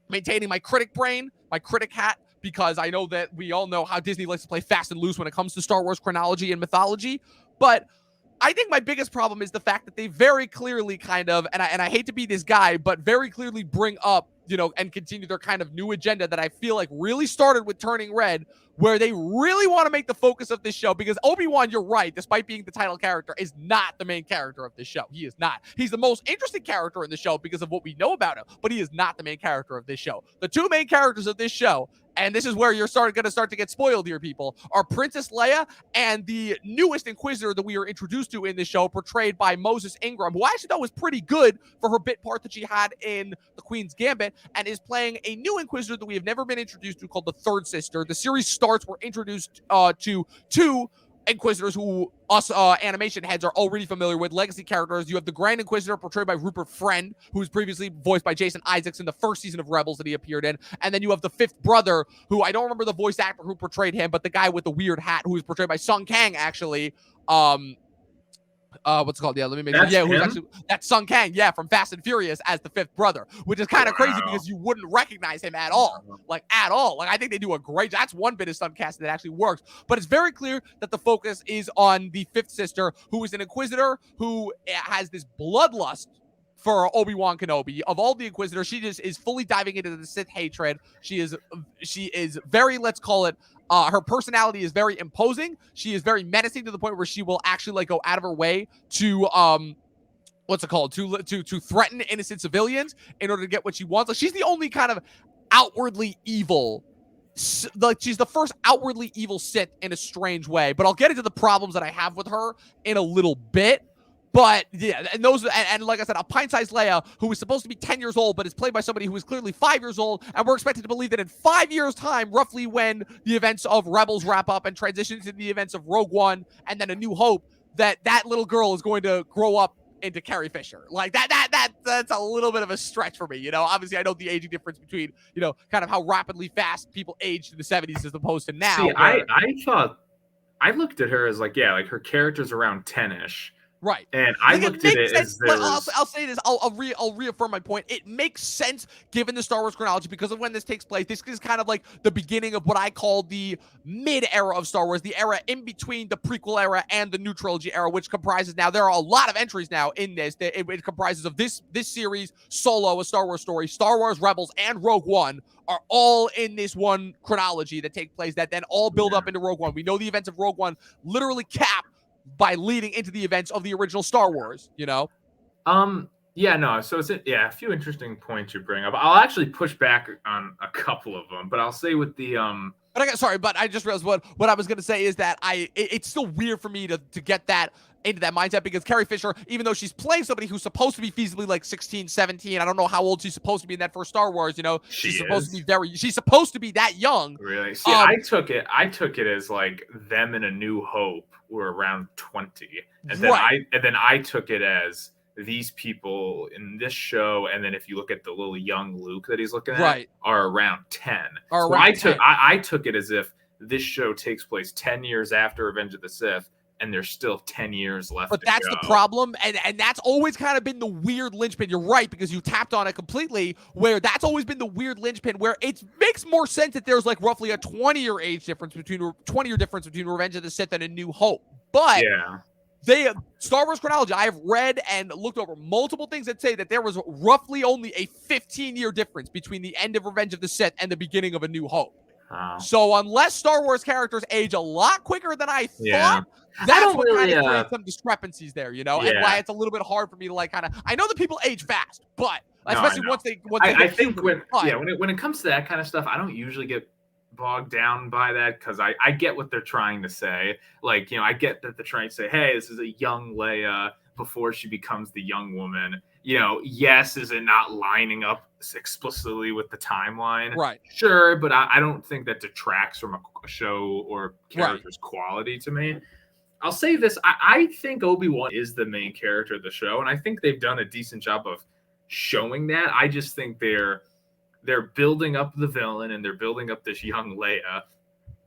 maintaining my critic brain, my critic hat, because I know that we all know how Disney likes to play fast and loose when it comes to Star Wars chronology and mythology. But I think my biggest problem is the fact that they very clearly kind of, and I hate to be this guy, but very clearly bring up, and continue their kind of new agenda that I feel like really started with Turning Red, where they really want to make the focus of this show, because Obi-Wan, you're right, despite being the title character, is not the main character of this show. He is not. He's the most interesting character in the show because of what we know about him, but he is not the main character of this show. The two main characters of this show, and this is where you're going to start to get spoiled here, people, are Princess Leia and the newest Inquisitor that we are introduced to in this show, portrayed by Moses Ingram, who I actually thought was pretty good for her bit part that she had in The Queen's Gambit, and is playing a new Inquisitor that we have never been introduced to, called the Third Sister. The series starts, we're introduced to two Inquisitors who us animation heads are already familiar with, legacy characters. You have the Grand Inquisitor, portrayed by Rupert Friend, who was previously voiced by Jason Isaacs in the first season of Rebels that he appeared in. And then you have the fifth brother, who I don't remember the voice actor who portrayed him, but the guy with the weird hat, who was portrayed by Sung Kang, actually. What's it called? Yeah, let me make sure. Yeah, who's actually, that's Sung Kang, yeah, from Fast and Furious as the fifth brother, which is kind of crazy because you wouldn't recognize him at all. Like, at all. Like, I think they do a great, that's one bit of stunt casting that actually works. But it's very clear that the focus is on the fifth sister, who is an Inquisitor who has this bloodlust for Obi-Wan Kenobi. Of all the Inquisitors, she just is fully diving into the Sith hatred. She is very, let's call it, her personality is very imposing. She is very menacing to the point where she will actually like go out of her way to what's it called, to threaten innocent civilians in order to get what she wants. Like, she's the only kind of outwardly evil, like she's the first outwardly evil Sith in a strange way. But I'll get into the problems that I have with her in a little bit. But yeah, and those, and like I said, a pint-sized Leia who is supposed to be 10 years old, but is played by somebody who is clearly 5 years old, and we're expected to believe that in 5 years' time, roughly when the events of Rebels wrap up and transition to the events of Rogue One and then A New Hope, that little girl is going to grow up into Carrie Fisher. Like that's a little bit of a stretch for me. Obviously I know the aging difference between, kind of how rapidly fast people aged in the 70s as opposed to now. See, I thought, I looked at her as like, yeah, like her character's around 10-ish. Right. And I looked at it as I'll say this. I'll reaffirm my point. It makes sense given the Star Wars chronology because of when this takes place. This is kind of like the beginning of what I call the mid-era of Star Wars, the era in between the prequel era and the new trilogy era, which comprises now, there are a lot of entries now in this. It comprises of this series, Solo, A Star Wars Story, Star Wars Rebels, and Rogue One are all in this one chronology that take place that then all build up into Rogue One. We know the events of Rogue One literally cap by leading into the events of the original Star Wars, So it's a few interesting points you bring up. I'll actually push back on a couple of them, but I'll say with the But I just realized what I was going to say is that it's still weird for me to get that into that mindset, because Carrie Fisher, even though she's playing somebody who's supposed to be feasibly like 16, 17, I don't know how old she's supposed to be in that first Star Wars, she's supposed to be that young. Really? See, I took it as like them in A New Hope were around 20. And then I took it as these people in this show, and then if you look at the little young Luke that he's looking at, are around 10. I took it as if this show takes place 10 years after Revenge of the Sith, and there's still 10 years left. But that's the problem, and that's always kind of been the weird linchpin. You're right, because you tapped on it completely, where that's always been the weird linchpin, where it makes more sense that there's like roughly a 20-year difference between Revenge of the Sith and A New Hope. But Star Wars chronology, I have read and looked over multiple things that say that there was roughly only a 15-year difference between the end of Revenge of the Sith and the beginning of A New Hope. So unless Star Wars characters age a lot quicker than I thought, that's what kind of creates some discrepancies there, and why it's a little bit hard for me to like kind of, I know that people age fast, but especially once they get I think puberty. when it comes to that kind of stuff, I don't usually get bogged down by that because I get what they're trying to say. Like, I get that they're trying to say, hey, this is a young Leia before she becomes the young woman. Yes, is it not lining up explicitly with the timeline? Right. Sure, but I don't think that detracts from a show or character's quality to me. I'll say this. I think Obi-Wan is the main character of the show, and I think they've done a decent job of showing that. I just think they're building up the villain and they're building up this young Leia,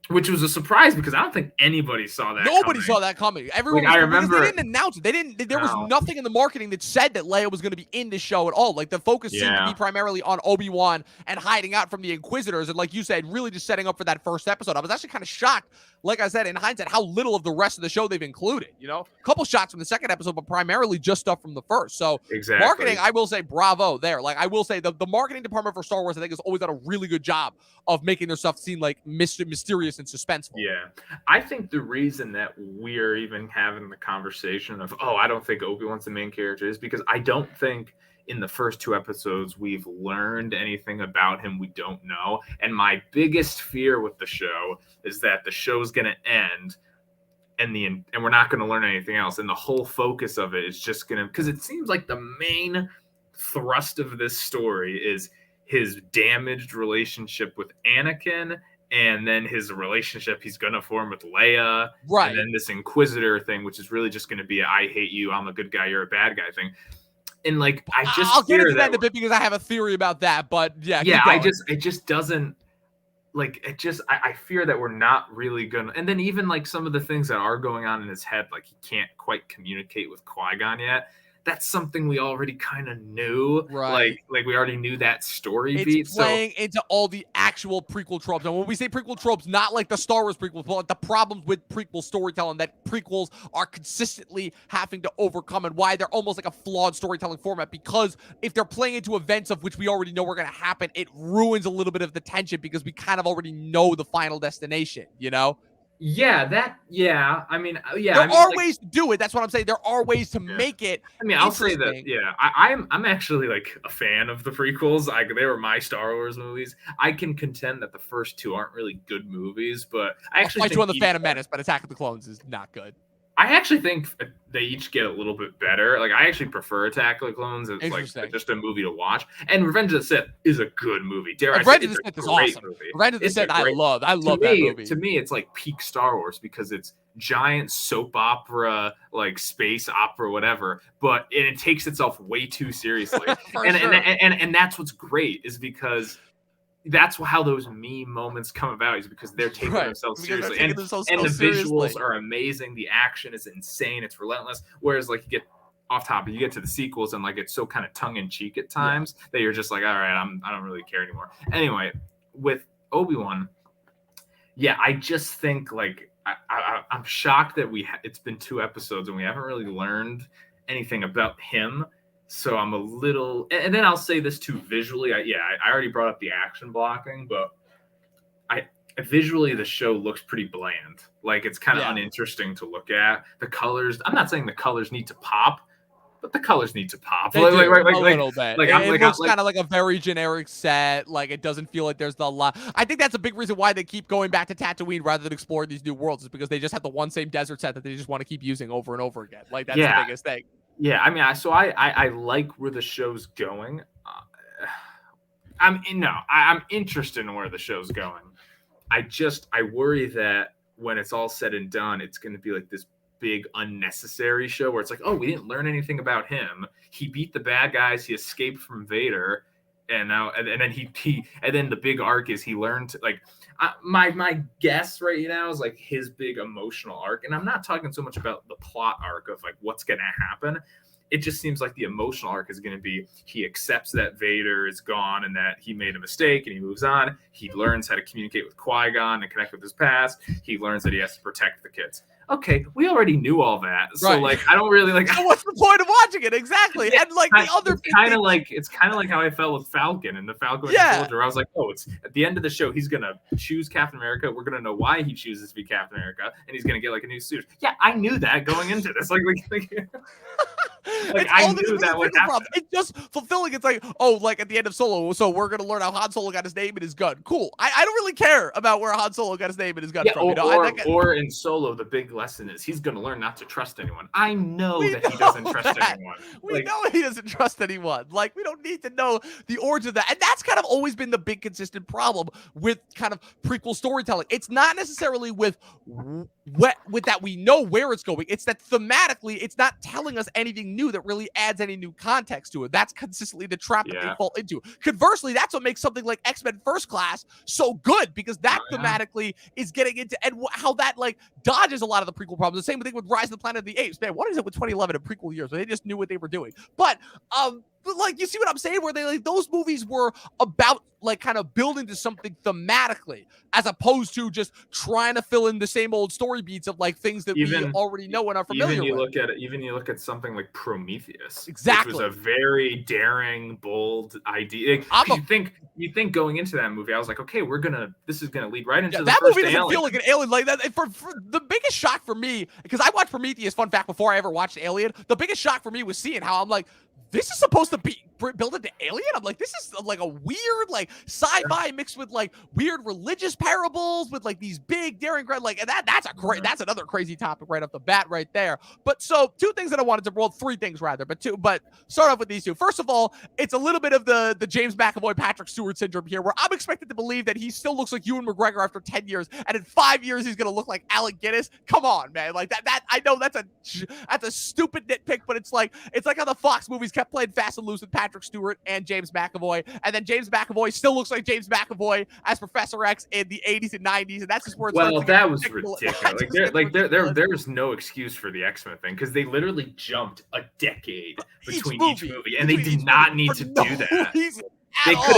which was a surprise because I don't think anybody saw that. Nobody saw that coming. Everyone, I remember, they didn't announce it. There was nothing in the marketing that said that Leia was going to be in the show at all. Like, the focus seemed to be primarily on Obi-Wan and hiding out from the Inquisitors, and like you said, really just setting up for that first episode. I was actually kind of shocked, like I said, in hindsight, how little of the rest of the show they've included. A couple shots from the second episode, but primarily just stuff from the first. So marketing, I will say, bravo there. Like, I will say the marketing department for Star Wars, I think, has always done a really good job of making their stuff seem like mysterious and suspenseful. Yeah. I think the reason that we're even having the conversation of, I don't think Obi-Wan's the main character is because I don't think in the first 2 episodes we've learned anything about him we don't know. And my biggest fear with the show is that the show's going to end and we're not going to learn anything else. And the whole focus of it is just going to, because it seems like the main thrust of this story is his damaged relationship with Anakin, and then his relationship he's going to form with Leia, right? And then this Inquisitor thing, which is really just going to be a I hate you, I'm a good guy, you're a bad guy thing. And like, I'll get into that in a bit because I have a theory about that, but it just doesn't, like, I fear that we're not really gonna, and then even like some of the things that are going on in his head, like he can't quite communicate with Qui-Gon yet. That's something we already kind of knew, right? Like we already knew that story beat. It's playing into all the actual prequel tropes, and when we say prequel tropes, not like the Star Wars prequels, but like the problems with prequel storytelling that prequels are consistently having to overcome, and why they're almost like a flawed storytelling format. Because if they're playing into events of which we already know are going to happen, it ruins a little bit of the tension because we kind of already know the final destination. I mean, there are ways to do it. That's what I'm saying. There are ways to make it. I mean, I'll say that. Yeah, I'm actually like a fan of the prequels. They were my Star Wars movies. I can contend that the first 2 aren't really good movies, but I actually think you on the Phantom Menace, but Attack of the Clones is not good. I actually think they each get a little bit better. Like, I actually prefer Attack of the Clones. It's like just a movie to watch. And Revenge of the Sith is a good movie. Revenge of the Sith is awesome. Revenge of the Sith, I love that movie. To me, it's like peak Star Wars because it's giant soap opera, like space opera, whatever. But it takes itself way too seriously. and that's what's great is because that's how those meme moments come about, is because they're taking themselves seriously. And the visuals are amazing. The action is insane. It's relentless. Whereas, like, you get off topic, you get to the sequels and like it's so kind of tongue in cheek at times that you're just like, all right, I don't really care anymore. Anyway, with Obi-Wan, I just think like I'm shocked that it's been 2 episodes and we haven't really learned anything about him. So I'm a little, and then I'll say this too, visually, I already brought up the action blocking, but visually the show looks pretty bland. Like, it's kind of uninteresting to look at. The colors, I'm not saying the colors need to pop, but the colors need to pop. A little bit. It looks kind of like a very generic set. Like, it doesn't feel like there's the lot. I think that's a big reason why they keep going back to Tatooine rather than exploring these new worlds, is because they just have the one same desert set that they just want to keep using over and over again. Like, that's the biggest thing. Yeah, I mean, I like where the show's going. I'm interested in where the show's going. I worry that when it's all said and done, it's going to be like this big unnecessary show where it's like, oh, we didn't learn anything about him. He beat the bad guys. He escaped from Vader, and now and then the big arc is he learned to, like. My guess right now is like his big emotional arc, and I'm not talking so much about the plot arc of like what's going to happen. It just seems like the emotional arc is going to be he accepts that Vader is gone and that he made a mistake and he moves on. He learns how to communicate with Qui-Gon and connect with his past. He learns that he has to protect the kids. Okay, we already knew all that, so like I don't really like. So what's the point of watching it exactly? And like the other, it's kind of like how I felt with Falcon and the Falcon Soldier. I was like, oh, it's at the end of the show, he's gonna choose Captain America. We're gonna know why he chooses to be Captain America, and he's gonna get like a new suit. Yeah, I knew that going into this. Like Like, It's I all the knew that would happen. problems. It's just fulfilling. It's like, oh, like at the end of Solo, so we're gonna learn how Han Solo got his name and his gun. Cool. I don't really care about where Han Solo got his name and his gun Yeah, from. or in Solo, the big lesson is he's gonna learn not to trust anyone. I know We that know he doesn't trust that. anyone. We know he doesn't trust anyone. Like, we don't need to know the origin of that. And that's kind of always been the big consistent problem with kind of prequel storytelling. It's not necessarily with that we know where it's going. It's that thematically, it's not telling us anything new that really adds any new context to it. That's consistently the trap that they fall into. Conversely, that's what makes something like X-Men First Class so good, because that thematically is getting into, and how that like dodges a lot of the prequel problems. The same thing with Rise of the Planet of the Apes. Man, what is it with 2011 and prequel years where they just knew what they were doing? But like, you see what I'm saying? Where they like those movies were about like kind of building to something thematically, as opposed to just trying to fill in the same old story beats of like things that we already know and are familiar with. Even you look at something like Prometheus, exactly, which was a very daring, bold idea. You think going into that movie, I was like, okay, this is gonna lead right into the that first movie doesn't Alien. feel like an Alien like that. For the biggest shock for me, because I watched Prometheus, fun fact, before I ever watched Alien, the biggest shock for me was seeing how I'm like, this is supposed to be built into Alien? I'm like, this is like a weird, like, sci-fi mixed with like weird religious parables with like these big daring, like, and that's another crazy topic right off the bat right there. But so three things rather, but start off with these two. First of all, it's a little bit of the James McAvoy, Patrick Stewart syndrome here, where I'm expected to believe that he still looks like Ewan McGregor after 10 years, and in 5 years he's gonna look like Alec Guinness. Come on, man. Like that I know that's a stupid nitpick, but it's like how the Fox movies kept playing fast and loose with Patrick Stewart and James McAvoy, and then James McAvoy still looks like James McAvoy as Professor X in the 80s and 90s, and that's just where that was ridiculous. There's no excuse for the X-Men thing, because they literally jumped a decade between each movie, and they did not need to do that.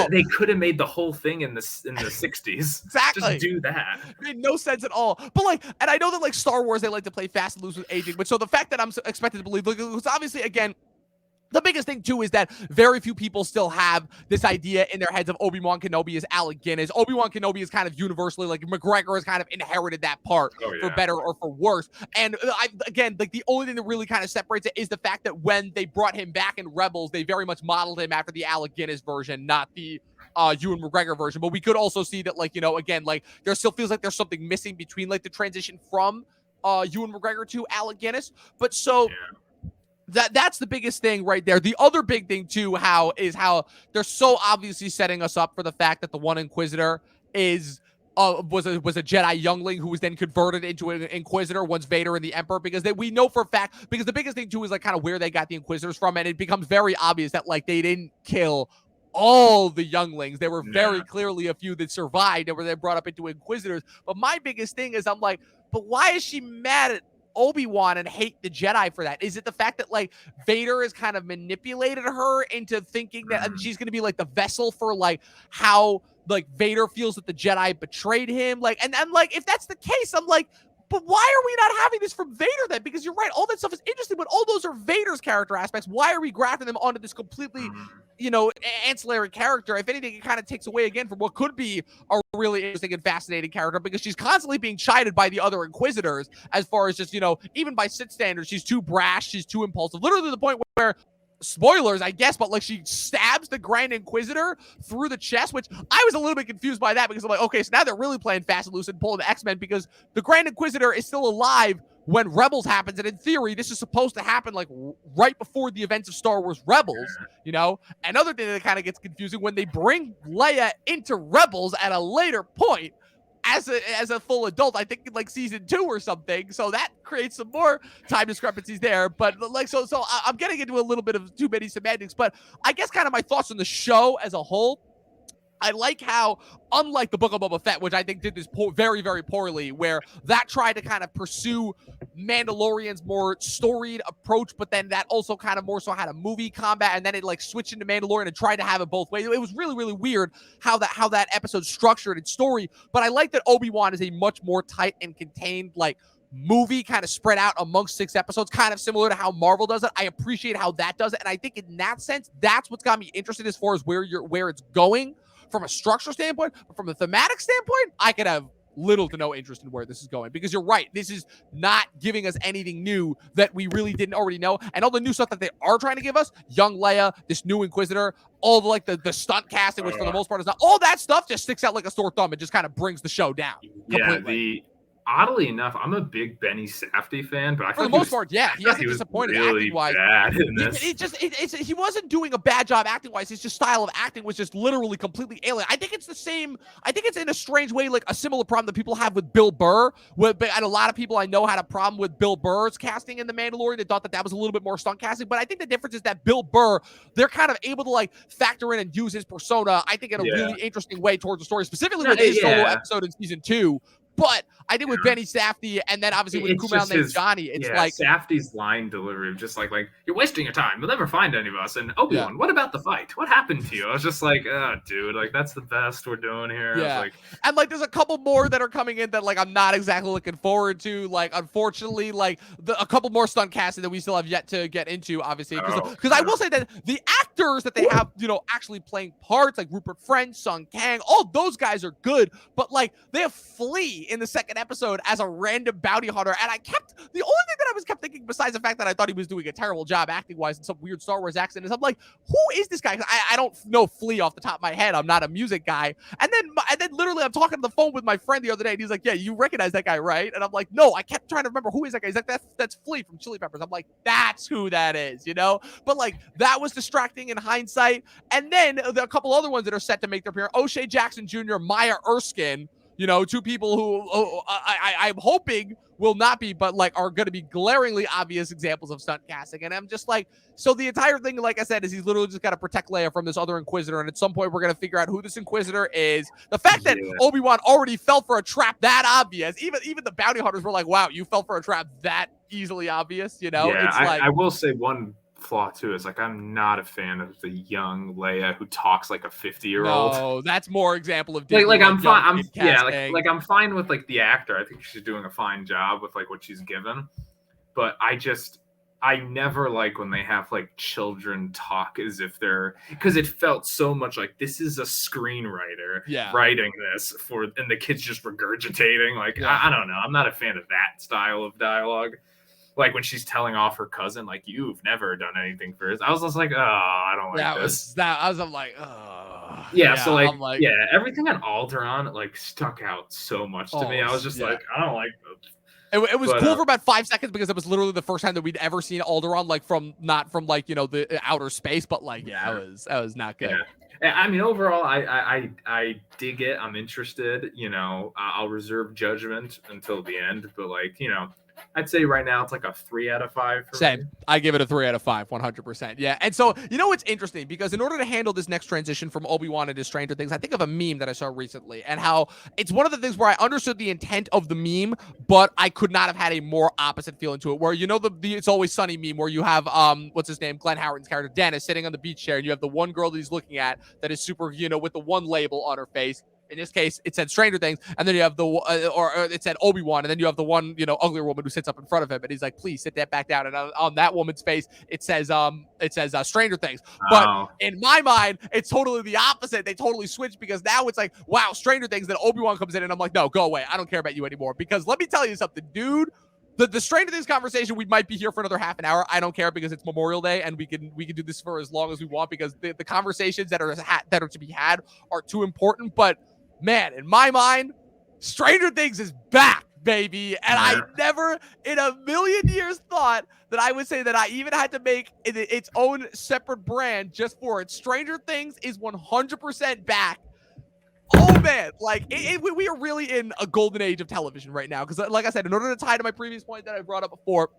They could have made the whole thing in the 60s. Exactly. Just do that. It made no sense at all. But like, and I know that like Star Wars, they like to play fast and loose with aging, but so the fact that I'm expected to believe, because obviously, again, the biggest thing, too, is that very few people still have this idea in their heads of Obi-Wan Kenobi as Alec Guinness. Obi-Wan Kenobi is kind of universally, like, McGregor has kind of inherited that part for better or for worse. And, again, like, the only thing that really kind of separates it is the fact that when they brought him back in Rebels, they very much modeled him after the Alec Guinness version, not the Ewan McGregor version. But we could also see that, like, you know, again, like, there still feels like there's something missing between, like, the transition from Ewan McGregor to Alec Guinness. But so... That's the biggest thing right there. The other big thing too, how they're so obviously setting us up for the fact that the one Inquisitor was a Jedi youngling who was then converted into an Inquisitor once Vader and the Emperor, because we know for a fact, because the biggest thing too is like kind of where they got the Inquisitors from, and it becomes very obvious that like they didn't kill all the younglings. There were very clearly a few that survived and were then brought up into Inquisitors. But my biggest thing is I'm like, but why is she mad at Obi-Wan and hate the Jedi for that? Is it the fact that like Vader has kind of manipulated her into thinking that she's going to be like the vessel for like how like Vader feels that the Jedi betrayed him? Like, and I'm like, if that's the case, I'm like, but why are we not having this from Vader then? Because you're right, all that stuff is interesting, but all those are Vader's character aspects. Why are we grafting them onto this completely, you know, ancillary character? If anything, it kind of takes away again from what could be a really interesting and fascinating character, because she's constantly being chided by the other Inquisitors as far as just, you know, even by Sith standards, she's too brash, she's too impulsive, literally to the point where, spoilers, I guess, but like she stabs the Grand Inquisitor through the chest, which I was a little bit confused by that, because I'm like, okay, so now they're really playing fast and loose and pulling the X-Men, because the Grand Inquisitor is still alive when Rebels happens, and in theory, this is supposed to happen like right before the events of Star Wars Rebels, you know? Another thing that kind of gets confusing, when they bring Leia into Rebels at a later point, as a full adult, I think in like season 2 or something. So that creates some more time discrepancies there. But like, so I'm getting into a little bit of too many semantics, but I guess kind of my thoughts on the show as a whole. I like how, unlike the Book of Boba Fett, which I think did this very, very poorly, where that tried to kind of pursue Mandalorian's more storied approach, but then that also kind of more so had a movie combat, and then it like switched into Mandalorian and tried to have it both ways. It was really, really weird how that episode structured its story. But I like that Obi-Wan is a much more tight and contained, like, movie kind of spread out amongst 6 episodes, kind of similar to how Marvel does it. I appreciate how that does it, and I think in that sense, that's what's got me interested as far as where it's going from a structure standpoint. But from a thematic standpoint, I could have little to no interest in where this is going, because you're right. This is not giving us anything new that we really didn't already know. And all the new stuff that they are trying to give us, young Leia, this new Inquisitor, all the, like the stunt casting, which for the most part is not, all that stuff just sticks out like a sore thumb and just kind of brings the show down. Yeah, completely. Oddly enough, I'm a big Benny Safdie fan, but I for the most part, yeah, he hasn't disappointed really acting-wise. bad in He he wasn't doing a bad job acting-wise. His just style of acting was just literally completely alien. I think it's the same. I think it's in a strange way like a similar problem that people have with Bill Burr. And a lot of people I know had a problem with Bill Burr's casting in The Mandalorian. They thought that was a little bit more stunt casting. But I think the difference is that Bill Burr, they're kind of able to like factor in and use his persona, I think, in a really interesting way towards the story, specifically with his solo episode in season 2. But I think with Benny Safdie, and then obviously with Kumail Nanjiani, it's like Safdie's line delivery, just like you're wasting your time. You'll never find any of us. And Obi-Wan, what about the fight? What happened to you? I was just like, oh, dude, like that's the best we're doing here. Yeah, and like there's a couple more that are coming in that like I'm not exactly looking forward to. Like unfortunately, like a couple more stunt casting that we still have yet to get into, obviously, because I will say that the actors that they have, actually playing parts like Rupert Friend, Sung Kang, all those guys are good, but like they have Flea in the second episode as a random bounty hunter, and the only thing that I was kept thinking, besides the fact that I thought he was doing a terrible job acting wise in some weird Star Wars accent, is I'm like, who is this guy? I don't know Flea off the top of my head. I'm not a music guy. And then literally I'm talking on the phone with my friend the other day, and he's like, yeah, you recognize that guy, right? And I'm like, no, I kept trying to remember who is that guy. He's like, that's Flea from Chili Peppers. I'm like, that's who that is, But like that was distracting in hindsight. And then there are a couple other ones that are set to make their appearance. O'Shea Jackson Jr., Maya Erskine, two people who I'm hoping will not be, but like are going to be glaringly obvious examples of stunt casting. And I'm just like, so the entire thing, like I said, is he's literally just got to protect Leia from this other Inquisitor. And at some point, we're going to figure out who this Inquisitor is. The fact that Obi-Wan already fell for a trap that obvious, even the bounty hunters were like, wow, you fell for a trap that easily obvious, Yeah, it's I will say one flaw too is like I'm not a fan of the young Leia who talks like a 50-year-old. No, that's more example of like I'm fine. I'm fine with like the actor. I think she's doing a fine job with like what she's given. But I never like when they have like children talk as if they're, because it felt so much like this is a screenwriter writing this and the kids just regurgitating. Like I don't know. I'm not a fan of that style of dialogue. Like when she's telling off her cousin, like, you've never done anything for us. I was just like, oh, I don't like this. I'm like, oh. Yeah, so like, everything on Alderaan like stuck out so much to me. I was just like, I don't like this. It was cool for about 5 seconds because it was literally the first time that we'd ever seen Alderaan, like not from like, the outer space, but like, that was not good. Yeah. I mean, overall, I dig it. I'm interested, I'll reserve judgment until the end, but like, I'd say right now it's like a 3 out of 5 for Same. me. I give it a 3 out of 5, 100%. Yeah. And so, what's interesting, because in order to handle this next transition from Obi-Wan into Stranger Things, I think of a meme that I saw recently and how it's one of the things where I understood the intent of the meme, but I could not have had a more opposite feeling to it, where, the It's Always Sunny meme where you have, what's his name? Glenn Howerton's character, Dennis, sitting on the beach chair, and you have the one girl that he's looking at that is super, with the one label on her face. In this case, it said Stranger Things, and then you have or it said Obi-Wan, and then you have the one, uglier woman who sits up in front of him, and he's like, "Please sit that back down." And on that woman's face, it says Stranger Things. But in my mind, it's totally the opposite. They totally switched because now it's like, wow, Stranger Things. Then Obi-Wan comes in, and I'm like, no, go away. I don't care about you anymore. Because let me tell you something, dude. The Stranger Things conversation, we might be here for another half an hour. I don't care because it's Memorial Day and we can do this for as long as we want because the conversations that are to be had are too important. But man, in my mind, Stranger Things is back, baby. And I never in a million years thought that I would say that I even had to make its own separate brand just for it. Stranger Things is 100% back. Oh man, like we are really in a golden age of television right now. Because like I said, in order to tie to my previous point that I brought up before,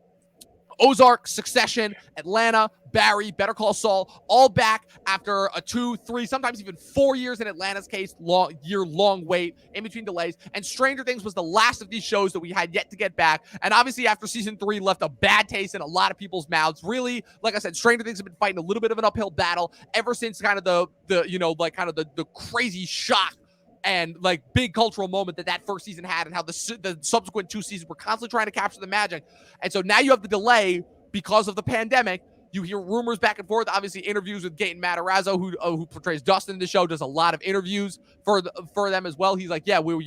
Ozark, Succession, Atlanta, Barry, Better Call Saul, all back after a 2, 3, sometimes even 4 years in Atlanta's case, year-long wait in between delays. And Stranger Things was the last of these shows that we had yet to get back. And obviously after season 3 left a bad taste in a lot of people's mouths. Really, like I said, Stranger Things have been fighting a little bit of an uphill battle ever since kind of the crazy shock and like big cultural moment that first season had, and how the subsequent 2 seasons were constantly trying to capture the magic. And so now you have the delay because of the pandemic. You hear rumors back and forth. Obviously, interviews with Gaten Matarazzo, who portrays Dustin in the show, does a lot of interviews for them as well. He's like, yeah, we'll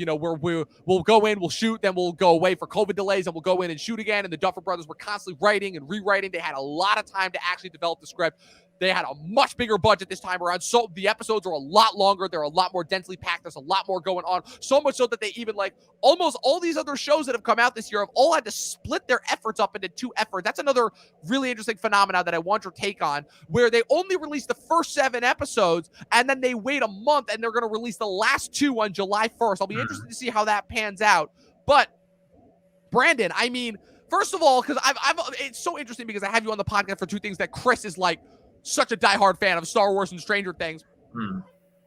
go in, we'll shoot, then we'll go away for COVID delays, and we'll go in and shoot again. And the Duffer brothers were constantly writing and rewriting. They had a lot of time to actually develop the script. They had a much bigger budget this time around, so the episodes are a lot longer. They're a lot more densely packed. There's a lot more going on, so much so that they even, like, almost all these other shows that have come out this year have all had to split their efforts up into 2 efforts. That's another really interesting phenomenon that I want your take on, where they only release the first 7 episodes, and then they wait a month, and they're going to release the last 2 on July 1st. I'll be interested to see how that pans out. But, Brandon, I mean, first of all, because it's so interesting because I have you on the podcast for 2 things that Chris is, like, such a diehard fan of Star Wars and Stranger Things.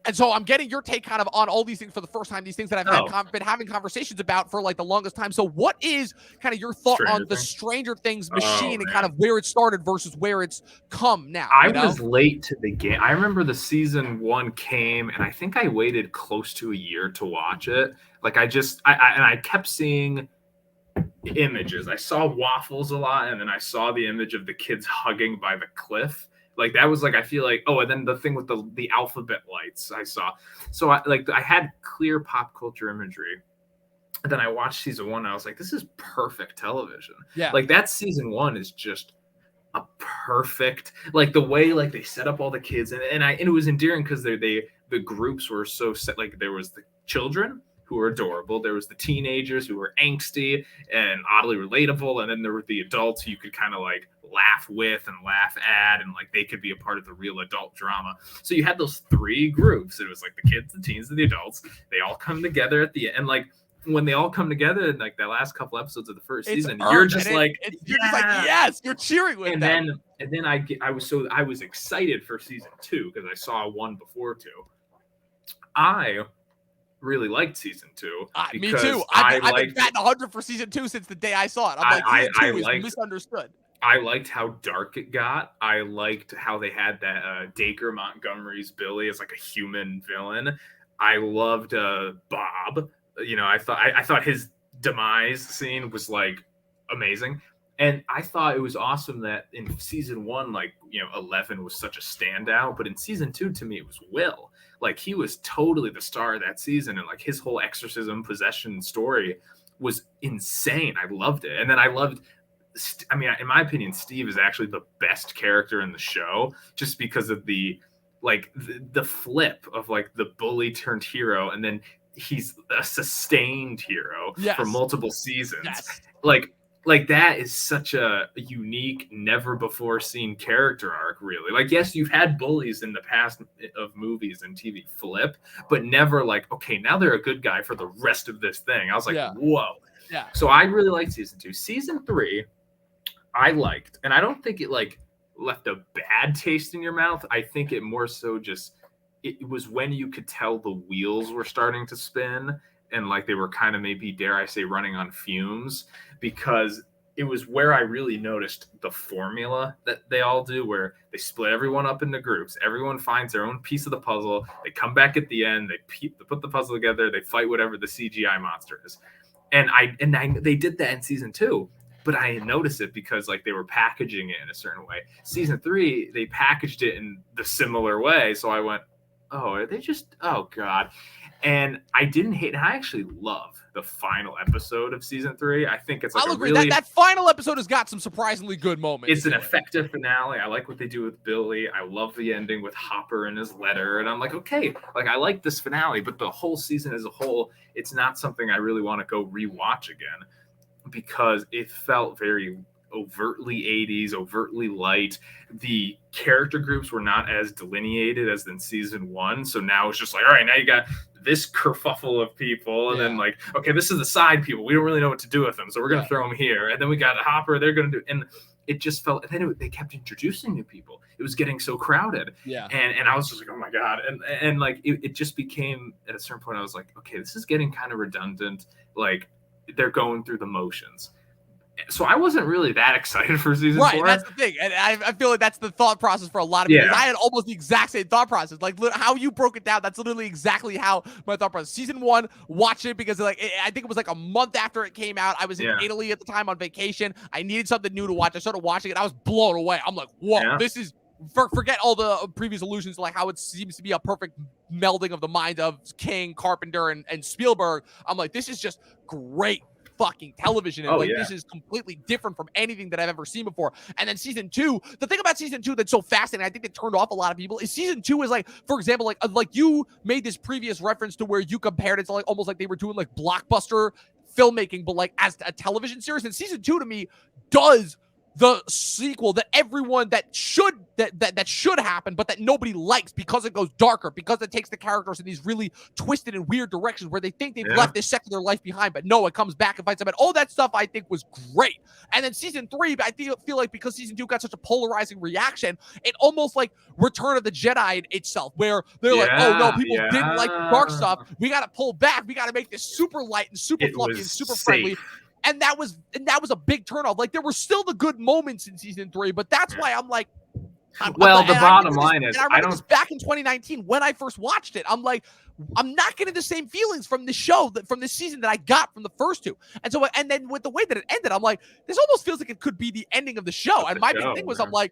And so I'm getting your take kind of on all these things for the first time, these things that I've been having conversations about for like the longest time. So what is kind of your thought on the Stranger Things machine and kind of where it started versus where it's come now? I was late to the game. I remember the season 1 came, and I think I waited close to a year to watch it. Like I kept seeing images. I saw waffles a lot, and then I saw the image of the kids hugging by the cliff. Like that was like, I feel like, and then the thing with the alphabet lights I saw. So I had clear pop culture imagery. And then I watched season 1 and I was like, this is perfect television. Yeah. Like that season 1 is just a perfect, like the way like they set up all the kids and it was endearing because the groups were so set. Like there was the children who were adorable. There was the teenagers who were angsty and oddly relatable. And then there were the adults who you could kind of like laugh with and laugh at, and like they could be a part of the real adult drama. So you had those 3 groups. It was like the kids, the teens, and the adults. They all come together at the end. And like when they all come together in like the last couple episodes of the first season, you're just like, yes, you're cheering with them. And then I was excited for season 2 because I saw 1 before 2. I really liked season 2. Me too. I've been batting 100 for season 2 since the day I saw it. I'm like, season 2 is misunderstood. I liked how dark it got. I liked how they had that Dacre Montgomery's Billy as like a human villain. I loved Bob. I thought his demise scene was like amazing. And I thought it was awesome that in season 1, like, 11 was such a standout. But in season 2, to me, it was Will. Like, he was totally the star of that season. And like his whole exorcism possession story was insane. I loved it. And then I loved, in my opinion, Steve is actually the best character in the show just because of the flip of like the bully turned hero. And then he's a sustained hero for multiple seasons. Yes. Like that is such a unique, never before seen character arc, really. Like, yes, you've had bullies in the past of movies and TV flip, but never like, okay, now they're a good guy for the rest of this thing. I was like, whoa. Yeah. So I really liked season 2. Season 3, I liked, and I don't think it like left a bad taste in your mouth. I think it more so just, it was when you could tell the wheels were starting to spin and like they were kind of maybe, dare I say, running on fumes, because it was where I really noticed the formula that they all do, where they split everyone up into groups. Everyone finds their own piece of the puzzle. They come back at the end. They put the puzzle together. They fight whatever the CGI monster is. And they did that in season 2, but I didn't notice it because like they were packaging it in a certain way. Season 3, they packaged it in the similar way. So I went, oh, are they just, oh God. And I didn't hate, and I actually love the final episode of season 3. I think it's like I'll agree. That final episode has got some surprisingly good moments. It's an effective finale. I like what they do with Billy. I love the ending with Hopper and his letter. And I'm like, okay, like I like this finale, but the whole season as a whole, it's not something I really want to go rewatch again because it felt very overtly 80s, overtly light. The character groups were not as delineated as in season 1. So now it's just like, all right, now you got this kerfuffle of people, and then like, okay, this is the side people. We don't really know what to do with them, so we're gonna throw them here. And then we got a Hopper. They're gonna do, and it just felt. And then they kept introducing new people. It was getting so crowded. Yeah. And I was just like, oh my God. And like it just became at a certain point. I was like, okay, this is getting kind of redundant. Like they're going through the motions. So I wasn't really that excited for season Right, 4. that's the thing, and I feel like that's the thought process for a lot of people. I had almost the exact same thought process. Like how you broke it down, that's literally exactly how my thought process. Season 1, watch it because I think it was like a month after it came out. I was in Italy at the time on vacation. I needed something new to watch. I started watching it. I was blown away. I'm like, whoa, this is forget all the previous allusions to like how it seems to be a perfect melding of the minds of King, Carpenter, and Spielberg. I'm like, this is just great fucking television, and this is completely different from anything that I've ever seen before. And then season 2, the thing about season 2 that's so fascinating, I think that turned off a lot of people, is season 2 is like, for example, like you made this previous reference to where you compared it to like almost like they were doing like blockbuster filmmaking, but like as a television series. And season 2 to me does the sequel that everyone that should happen, but that nobody likes because it goes darker, because it takes the characters in these really twisted and weird directions where they think they've left this secular life behind, but no, it comes back and fights them. And all that stuff I think was great. And then season 3, I feel like because season 2 got such a polarizing reaction, it almost like Return of the Jedi itself, where they're like, oh no, people didn't like the dark stuff. We got to pull back. We got to make this super light and super fluffy and super friendly. And that was a big turnoff. Like there were still the good moments in season 3, but that's why I'm like, the bottom line is, I don't. Back in 2019 when I first watched it, I'm like, I'm not getting the same feelings from the show from this season that I got from the first 2. And so, and then with the way that it ended, I'm like, this almost feels like it could be the ending of the show. And my big thing was, I'm like,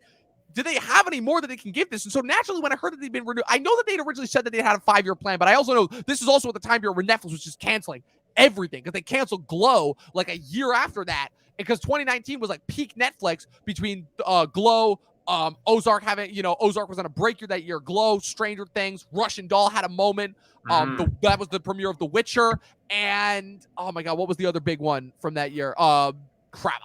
do they have any more that they can give this? And so naturally, when I heard that they'd been renewed, I know that they'd originally said that they had a 5-year plan, but I also know this is also at the time period where Netflix was just canceling everything, because they canceled Glow like a year after that, because 2019 was like peak Netflix between Glow, Ozark Ozark was on a break year that year, Glow, Stranger Things, Russian Doll had a moment. That was the premiere of The Witcher, and oh my god, what was the other big one from that year?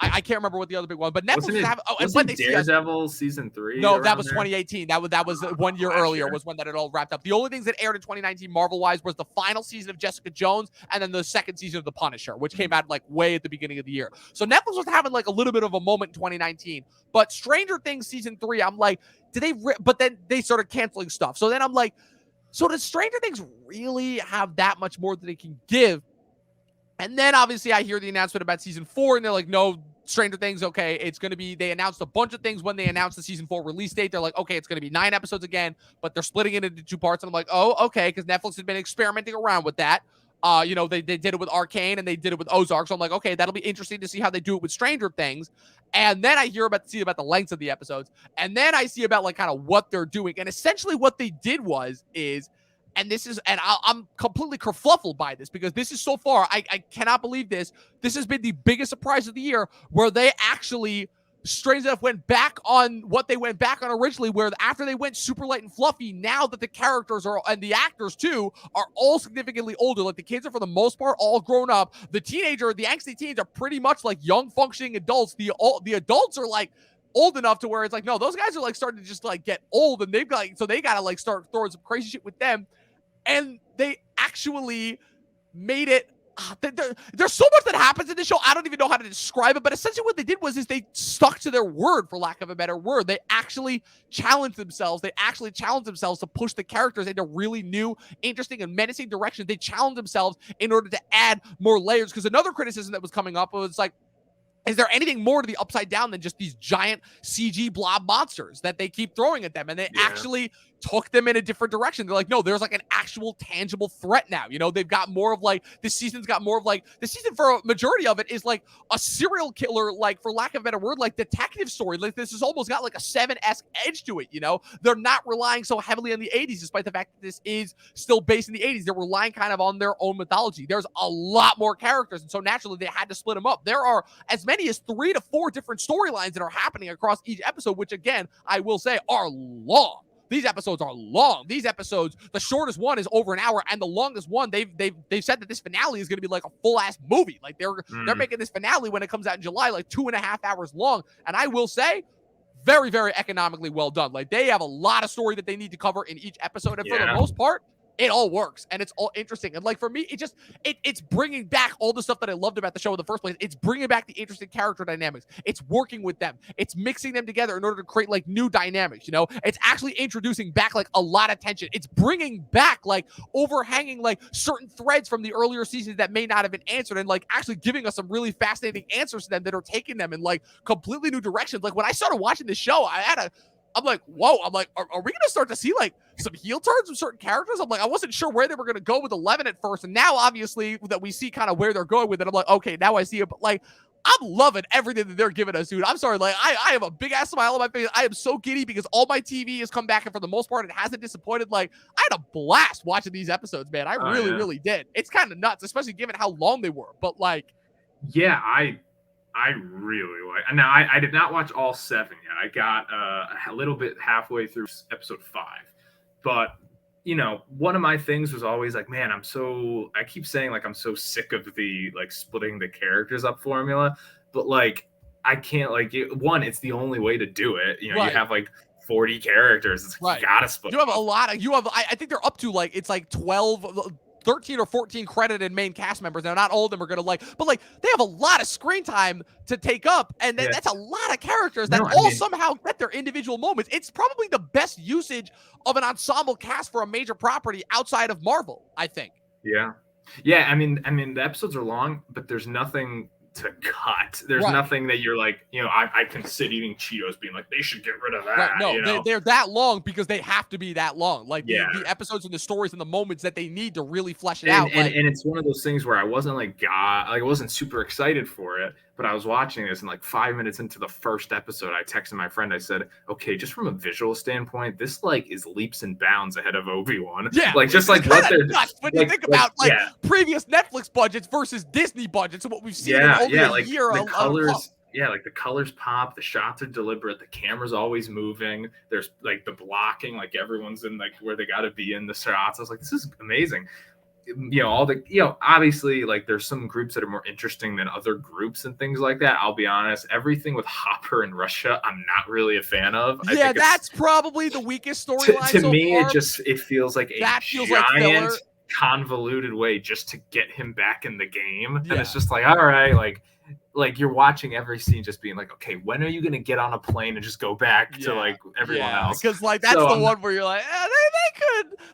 I can't remember what the other big one, but Netflix was having. And when they Daredevil season 3? No, that was 2018. That was 1 year earlier. Was when that it all wrapped up. The only things that aired in 2019 Marvel wise was the final season of Jessica Jones and then the second season of The Punisher, which came out like way at the beginning of the year. So Netflix was having like a little bit of a moment in 2019. But Stranger Things season 3, I'm like, but then they started canceling stuff. So then I'm like, so does Stranger Things really have that much more that they can give? And then obviously I hear the announcement about season 4, and they're like, no, Stranger Things, okay, it's going to be, they announced a bunch of things when they announced the season 4 release date. They're like, okay, it's going to be 9 episodes again, but they're splitting it into 2 parts. And I'm like, oh, okay, because Netflix had been experimenting around with that. They did it with Arcane and they did it with Ozark. So I'm like, okay, that'll be interesting to see how they do it with Stranger Things. And then I see about the lengths of the episodes. And then I see about like kind of what they're doing. And essentially what they did I'm completely kerfluffled by this, because this is so far, I cannot believe this. This has been the biggest surprise of the year, where they actually, strange enough, went back on what they went back on originally, where after they went super light and fluffy, now that the characters and the actors too are all significantly older. Like the kids are for the most part all grown up. The angsty teens are pretty much like young functioning adults. The adults are like old enough to where it's like, no, those guys are like starting to just like get old, and they gotta like start throwing some crazy shit with them. And they actually made it. There's so much that happens in this show. I don't even know how to describe it, but essentially what they did was they stuck to their word, for lack of a better word. They actually challenged themselves. To push the characters into really new, interesting, and menacing directions. They challenged themselves in order to add more layers. Because another criticism that was coming up was like, is there anything more to the Upside Down than just these giant CG blob monsters that they keep throwing at them? And they actually took them in a different direction. They're like, no, there's like an actual tangible threat now. They've got more of like, this season for a majority of it is like a serial killer, like for lack of a better word, like detective story. Like this has almost got like a Seven-esque edge to it. They're not relying so heavily on the 80s, despite the fact that this is still based in the 80s. They're relying kind of on their own mythology. There's a lot more characters. And so naturally they had to split them up. There are as many as 3 to 4 different storylines that are happening across each episode, which again, I will say are long. These episodes are long. These episodes, the shortest one is over an hour, and the longest one, they've said that this finale is going to be like a full-ass movie. Like they're making this finale when it comes out in July, like 2.5 hours long. And I will say, very, very economically well done. Like they have a lot of story that they need to cover in each episode, and for the most part, it all works and it's all interesting. And like for me, it's bringing back all the stuff that I loved about the show in the first place. It's bringing back the interesting character dynamics. It's working with them. It's mixing them together in order to create like new dynamics. It's actually introducing back like a lot of tension. It's bringing back like overhanging like certain threads from the earlier seasons that may not have been answered, and like actually giving us some really fascinating answers to them that are taking them in like completely new directions. Like when I started watching the show, I'm like, whoa, I'm like, are we going to start to see like some heel turns with certain characters? I'm like, I wasn't sure where they were going to go with 11 at first. And now obviously that we see kind of where they're going with it, I'm like, okay, now I see it. But like, I'm loving everything that they're giving us, dude. I'm sorry. Like I have a big ass smile on my face. I am so giddy because all my TV has come back. And for the most part, it hasn't disappointed. Like I had a blast watching these episodes, man. I really did. It's kind of nuts, especially given how long they were. But like, yeah, I really like. Now I did not watch all 7 yet. I got a little bit halfway through episode 5, but one of my things was always like, man, I keep saying like I'm so sick of the like splitting the characters up formula, but like I can't like it's the only way to do it. You have like 40 characters. It's like, you gotta split. You have a lot of I think they're up to like it's like 12. 13 or 14 credited main cast members. Now, not all of them are going to but like they have a lot of screen time to take up. And that's a lot of characters that somehow get their individual moments. It's probably the best usage of an ensemble cast for a major property outside of Marvel, I think. Yeah. Yeah. I mean, the episodes are long, but there's nothing to cut. There's nothing that you're like, I can sit eating Cheetos being like, they should get rid of that. Right. No, they're that long because they have to be that long. Like the episodes and the stories and the moments that they need to really flesh it out. And it's one of those things where I wasn't like, I wasn't super excited for it, but I was watching this and like 5 minutes into the first episode, I texted my friend. I said, okay, just from a visual standpoint, this like is leaps and bounds ahead of Obi-Wan. Yeah. Like just like what they're nuts when you think about previous Netflix budgets versus Disney budgets and what we've seen in only a year. The colors, like the colors pop, the shots are deliberate, the camera's always moving. There's like the blocking, like everyone's in like where they got to be in the shots. I was like, this is amazing. Obviously like there's some groups that are more interesting than other groups and things like that. I'll be honest, everything with Hopper and Russia, I'm not really a fan of. Yeah, that's probably the weakest storyline. To so me, far. it feels like a giant convoluted way just to get him back in the game. And it's just like, all right, like you're watching every scene just being like, okay, when are you going to get on a plane and just go back to like everyone else? Because like that's the one where you're like,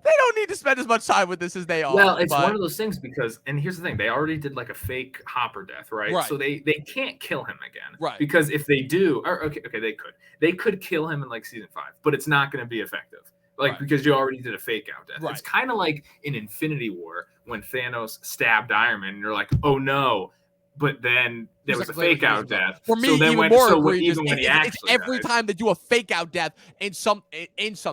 they don't need to spend as much time with this as they are. Well, it's one of those things because, and here's the thing, they already did like a fake Hopper death, right? So they can't kill him again, right? Because if they do, they could kill him in like season 5, but it's not going to be effective. Like, because you already did a fake out death. It's kind of like in Infinity War when Thanos stabbed Iron Man and you're like, oh no. But then there was a fake out death. For me, even it's every time they do a fake out death in something, it's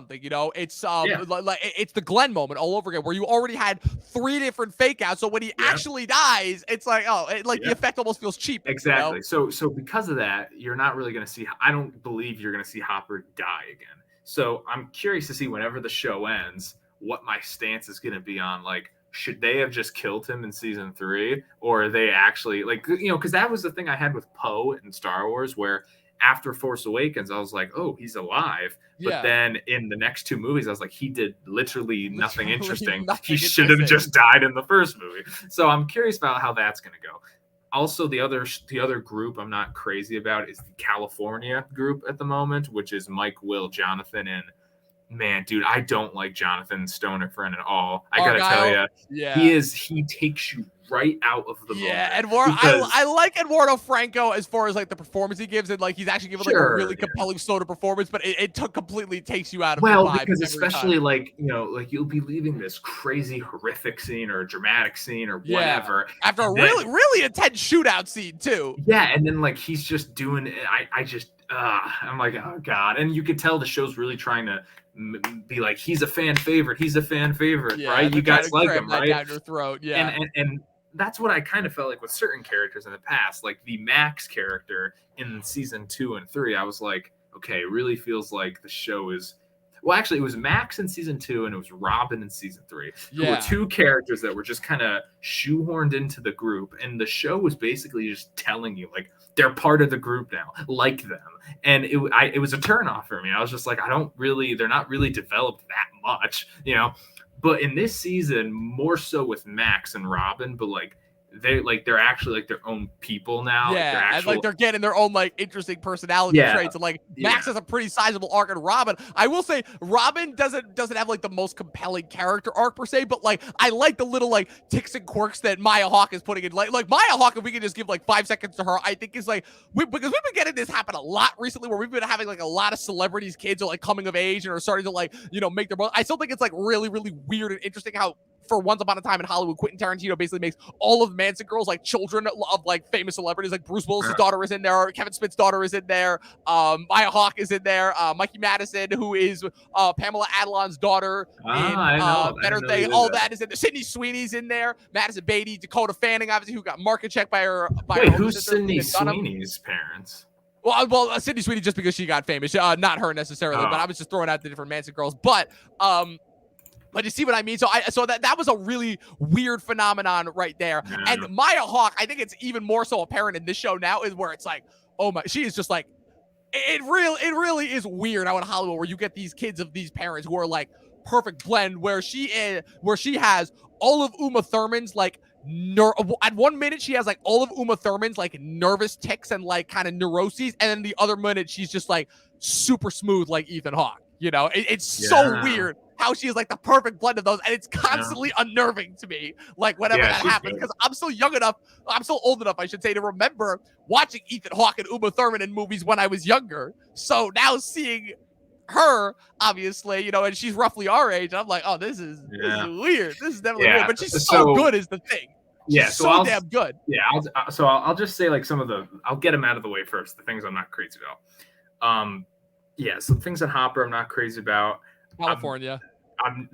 like it's the Glenn moment all over again, where you already had 3 different fake outs. So when he actually dies, it's like the effect almost feels cheap. Exactly. So because of that, you're not really going to see. I don't believe you're going to see Hopper die again. So I'm curious to see whenever the show ends, what my stance is going to be on like. Should they have just killed him in season 3, or are they actually like, because that was the thing I had with Poe in Star Wars, where after Force Awakens, I was like, oh, he's alive. But then in the next 2 movies, I was like, he did literally nothing interesting. He should have just died in the first movie. So I'm curious about how that's going to go. Also, the other group I'm not crazy about is the California group at the moment, which is Mike, Will, Jonathan, and man, dude, I don't like Jonathan Stoner friend at all. I gotta tell you, he takes you right out of the moment. I like Eduardo Franco as far as like the performance he gives, and like he's actually given like a really compelling Stoner performance, but it completely takes you out of the vibe. Because especially like like you'll be leaving this crazy horrific scene or dramatic scene or whatever after a really intense shootout scene too. Yeah, and then like he's just doing it. I'm like, oh god, and you could tell the show's really trying to be like, he's a fan favorite, right? You guys like him, right? Down your throat, and that's what I kind of felt like with certain characters in the past, like the Max character in season 2 and 3. I was like, okay, it really feels like the show is. Well, actually, it was Max in season 2 and it was Robin in season 3. There were 2 characters that were just kind of shoehorned into the group, and the show was basically just telling you like they're part of the group now, like them. And it was a turnoff for me. I was just like, they're not really developed that much, But in this season, more so with Max and Robin, but like they're actually like their own people now. Yeah, like they're and like they're getting their own like interesting personality traits, and like Max has a pretty sizable arc, and Robin, I will say, Robin doesn't have like the most compelling character arc per se, but like I like the little like ticks and quirks that Maya Hawke is putting in. Like Maya Hawke, if we can just give like 5 seconds to her, I think is like because we've been getting this happen a lot recently, where we've been having like a lot of celebrities, kids are like coming of age and are starting to like make their. I still think it's like really weird and interesting how, for once upon a time in Hollywood, Quentin Tarantino basically makes all of Manson girls like children of like famous celebrities. Like Bruce Willis' daughter is in there, Kevin Smith's daughter is in there, Maya Hawke is in there, Mikey Madison, who is Pamela Adlon's daughter in Better Thing. All that is in there. Sydney Sweeney's in there, Madison Beatty, Dakota Fanning, obviously, who got market checked by her. Wait, who's Sydney Sweeney's parents? Well, Sydney Sweeney just because she got famous, not her necessarily. But I was just throwing out the different Manson girls. But you see what I mean? So that was a really weird phenomenon right there. Yeah. And Maya Hawke, I think it's even more so apparent in this show now, is where it's like, oh my, she is just like, it really is weird how in Hollywood where you get these kids of these parents who are like perfect blend, where she has all of Uma Thurman's like at 1 minute she has like all of Uma Thurman's like nervous tics and like kind of neuroses, and then the other minute she's just like super smooth like Ethan Hawke. It's so weird how she is like the perfect blend of those, and it's constantly unnerving to me, like whenever that happens, because I'm still old enough, I should say, to remember watching Ethan Hawke and Uma Thurman in movies when I was younger. So now seeing her, obviously, and she's roughly our age, and I'm like, oh, this is weird. This is definitely weird, but she's so good is the thing. She's so damn good. Yeah, I'll just say like I'll get them out of the way first. The things I'm not crazy about. Some things that Hopper I'm not crazy about. California.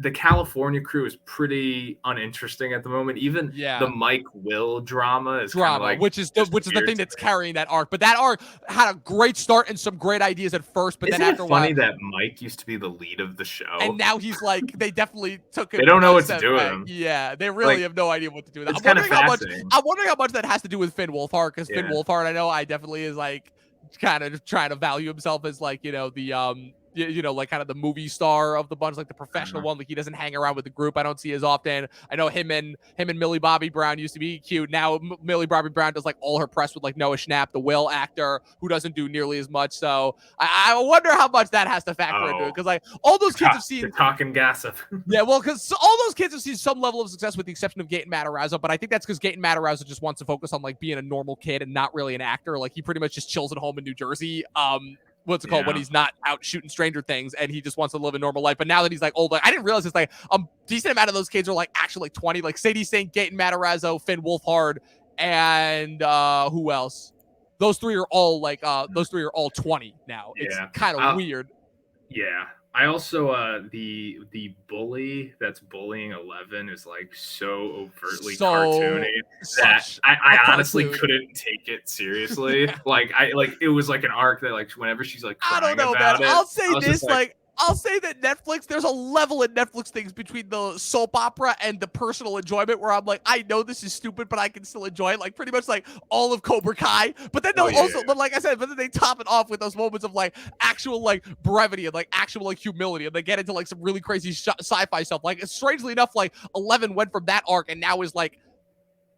The California crew is pretty uninteresting at the moment. Even the Mike Will drama is which is the thing that's carrying that arc. But that arc had a great start and some great ideas at first. But Isn't then after it funny that Mike used to be the lead of the show, and now he's like, they definitely took him. They don't know what to do with him. Yeah, they really have no idea what to do with him. I'm wondering how much that has to do with Finn Wolfhard, because Finn Wolfhard, I know, definitely is like kind of trying to value himself as like the like kind of the movie star of the bunch, like the professional one. Like he doesn't hang around with the group. I don't see as often. I know him and Millie Bobby Brown used to be cute. Now Millie Bobby Brown does like all her press with like Noah Schnapp, the Will actor, who doesn't do nearly as much. So I wonder how much that has to factor into it, because like all those kids have seen talking gossip. Yeah, well, because all those kids have seen some level of success, with the exception of Gaten Matarazzo. But I think that's because Gaten Matarazzo just wants to focus on like being a normal kid and not really an actor. Like he pretty much just chills at home in New Jersey. What's it called, when he's not out shooting Stranger Things, and he just wants to live a normal life. But now that he's like old, like, I didn't realize it's like a decent amount of those kids are like actually like 20. Like Sadie Sink, Gaten Matarazzo, Finn Wolfhard, and who else? Those three are all 20 now. It's kind of weird. Yeah. I also the bully that's bullying 11 is like so overtly cartoony that I honestly couldn't take it seriously. Like it was like an arc that like whenever she's like crying, I don't know, about man. I'll say this, I'll say that Netflix, there's a level in Netflix things between the soap opera and the personal enjoyment where I'm like, I know this is stupid, but I can still enjoy it. Like pretty much like all of Cobra Kai. But then but like I said, but then they top it off with those moments of like actual like brevity and like actual like humility, and they get into like some really crazy sci-fi stuff. Like strangely enough, like 11 went from that arc and now is like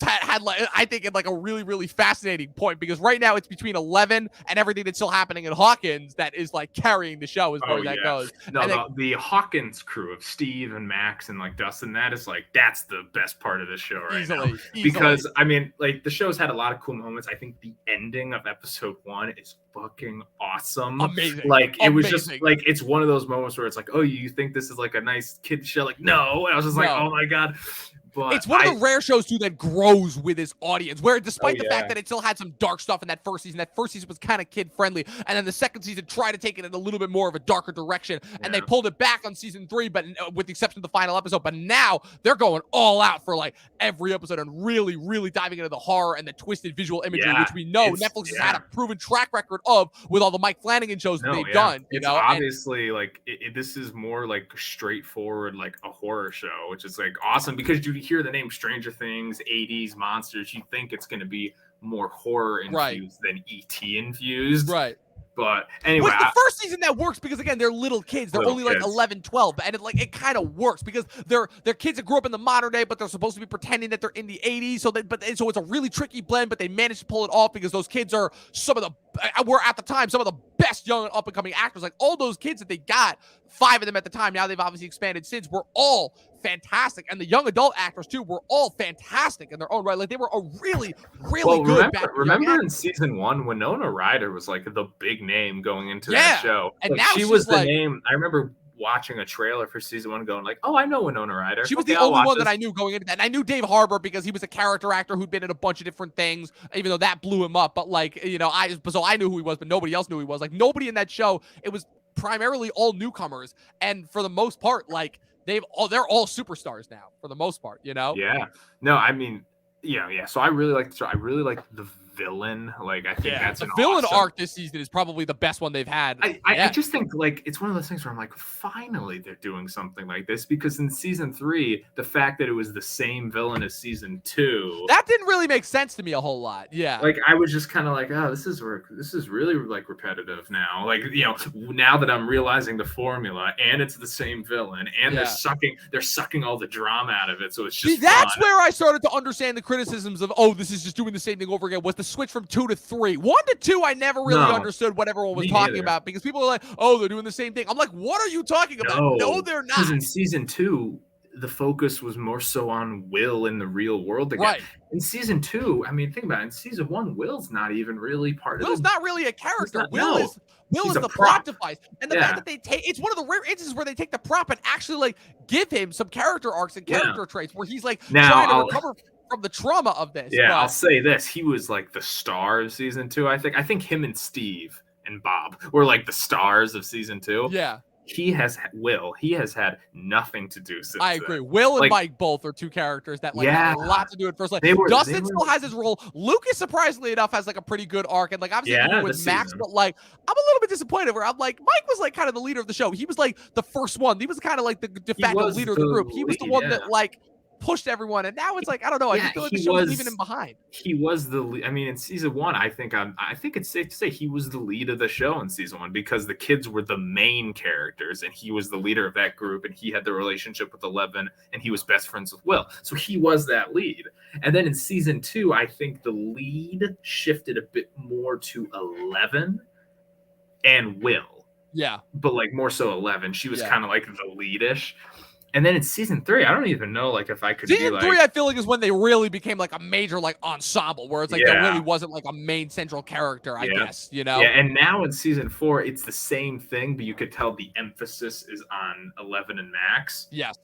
had like, I think, in like a really fascinating point, because right now it's between 11 and everything that's still happening in Hawkins that is like carrying the show, is where that goes. No, the Hawkins crew of Steve and Max and like Dustin, that is like, that's the best part of the show right now. Because I mean, like the show's had a lot of cool moments. I think the ending of episode 1 is fucking awesome. Amazing. Like it was just like, it's one of those moments where it's like, oh, you think this is like a nice kid show? Like, no. And I was just like, oh my God. But it's one of the rare shows too that grows with its audience, where despite the fact that it still had some dark stuff in that first season was kind of kid friendly, and then the second season tried to take it in a little bit more of a darker direction, and they pulled it back on season 3, but with the exception of the final episode. But now they're going all out for like every episode and really diving into the horror and the twisted visual imagery, which we know Netflix has had a proven track record of with all the Mike Flanagan shows that they've done. It's obviously like this is more like straightforward, like a horror show, which is like awesome, because you hear the name Stranger Things, 80s monsters, you think it's going to be more horror infused than ET infused. Right. But anyway, with the first season that works because again they're little kids, they're only like 11, 12, and it kind of works because they're kids that grew up in the modern day, but they're supposed to be pretending that they're in the 80s. So it's a really tricky blend, but they managed to pull it off because those kids are were at the time some of the best young up and coming actors. Like all those kids that they got, 5 of them at the time. Now they've obviously expanded since. Were all fantastic, and the young adult actors too were all fantastic in their own right. Like they were a really good. Remember in season 1, Winona Ryder was like the big name going into that show, and like, now she was the name. I remember watching a trailer for season 1 going like, oh, I know Winona Ryder. She was the only one that I knew going into that. And I knew Dave Harbour because he was a character actor who'd been in a bunch of different things, even though that blew him up. But like, so I knew who he was, but nobody else knew who he was. Like nobody in that show, it was primarily all newcomers. And for the most part, like they're all superstars now for the most part, Yeah. No, I mean, yeah. So I really like the villain. Like I think that's the villain arc this season is probably the best one they've had. I just think like it's one of those things where I'm like, finally they're doing something like this, because in season 3, the fact that it was the same villain as season 2, that didn't really make sense to me a whole lot. Yeah, like I was just kind of like, oh, this is really like repetitive now. Like now that I'm realizing the formula and it's the same villain and they're sucking all the drama out of it, so it's just that's where I started to understand the criticisms of this is just doing the same thing over again. Was the switch from 2 to 3? 1 to 2, I never really understood what everyone was talking about because people are like, oh, they're doing the same thing. I'm like, what are you talking about? No, they're not. Because in season 2, the focus was more so on Will in the real world again. Right. In season 2, I mean, think about it. In season 1, Will's not even really Will's not really a character. Will is the plot device. And the fact that they take, it's one of the rare instances where they take the prop and actually like give him some character arcs and character traits where he's like trying to recover from the trauma of this. Yeah, I'll say this. He was like the star of season 2, I think. I think him and Steve and Bob were like the stars of season 2. Yeah. He has had nothing to do since I agree. Will and Mike both are 2 characters that had a lot to do at first. Like Dustin still has his role. Lucas, surprisingly enough, has like a pretty good arc, and like obviously with Max, but like I'm a little bit disappointed where I'm like Mike was like kind of the leader of the show. He was like the first one. He was kind of like the de facto leader of the group. He was the one that like pushed everyone, and now it's like I don't know. I just feel like the show was leaving him behind. He was the. I mean, in season 1, I think it's safe to say he was the lead of the show in season 1 because the kids were the main characters, and he was the leader of that group, and he had the relationship with 11, and he was best friends with Will, so he was that lead. And then in season 2, I think the lead shifted a bit more to 11 and Will. Yeah, but like more so 11. She was kind of like the lead-ish. And then in season 3, I don't even know like if I could season 3, I feel like is when they really became like a major like ensemble where it's like there really wasn't like a main central character, I guess, Yeah, and now in season 4, it's the same thing, but you could tell the emphasis is on 11 and Max. Yes.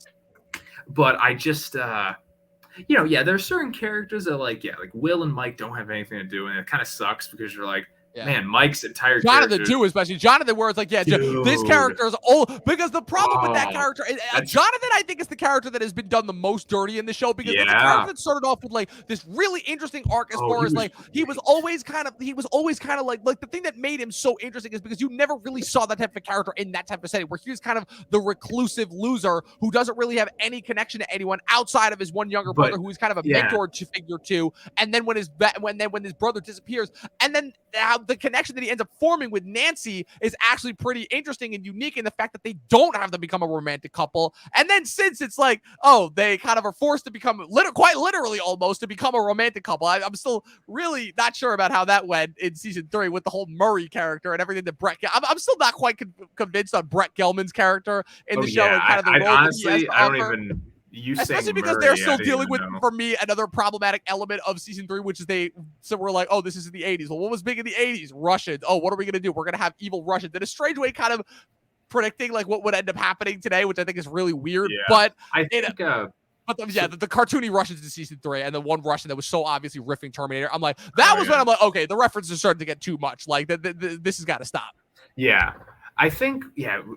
But I just there are certain characters that like Will and Mike don't have anything to do, and it kind of sucks because you're like, man, Mike's entire Jonathan too, especially Jonathan, where it's like, this character is old because the problem with that character is Jonathan, I think, is the character that has been done the most dirty in the show because it's a character that started off with like this really interesting arc as far as like he was always kind of like the thing that made him so interesting is because you never really saw that type of character in that type of setting where he was kind of the reclusive loser who doesn't really have any connection to anyone outside of his one younger brother who is kind of a mentor figure to, and then when his brother disappears, and then the connection that he ends up forming with Nancy is actually pretty interesting and unique in the fact that they don't have to become a romantic couple. And then since it's like, they kind of are forced to become quite literally almost to become a romantic couple. I'm still really not sure about how that went in season 3 with the whole Murray character and everything that I'm still not quite convinced on Brett Gelman's character in the show. And kind of the role honestly, I don't even. Especially because they're still dealing with, for me, another problematic element of season 3, which is we're like, this is in the 80s. Well, what was big in the 80s? Russians. What are we going to do? We're going to have evil Russians. In a strange way, kind of predicting like what would end up happening today, which I think is really weird. Yeah. But I think, the cartoony Russians in season 3 and the one Russian that was so obviously riffing Terminator. I'm like, when I'm like, okay, the references are starting to get too much. Like this has got to stop. Yeah. I think,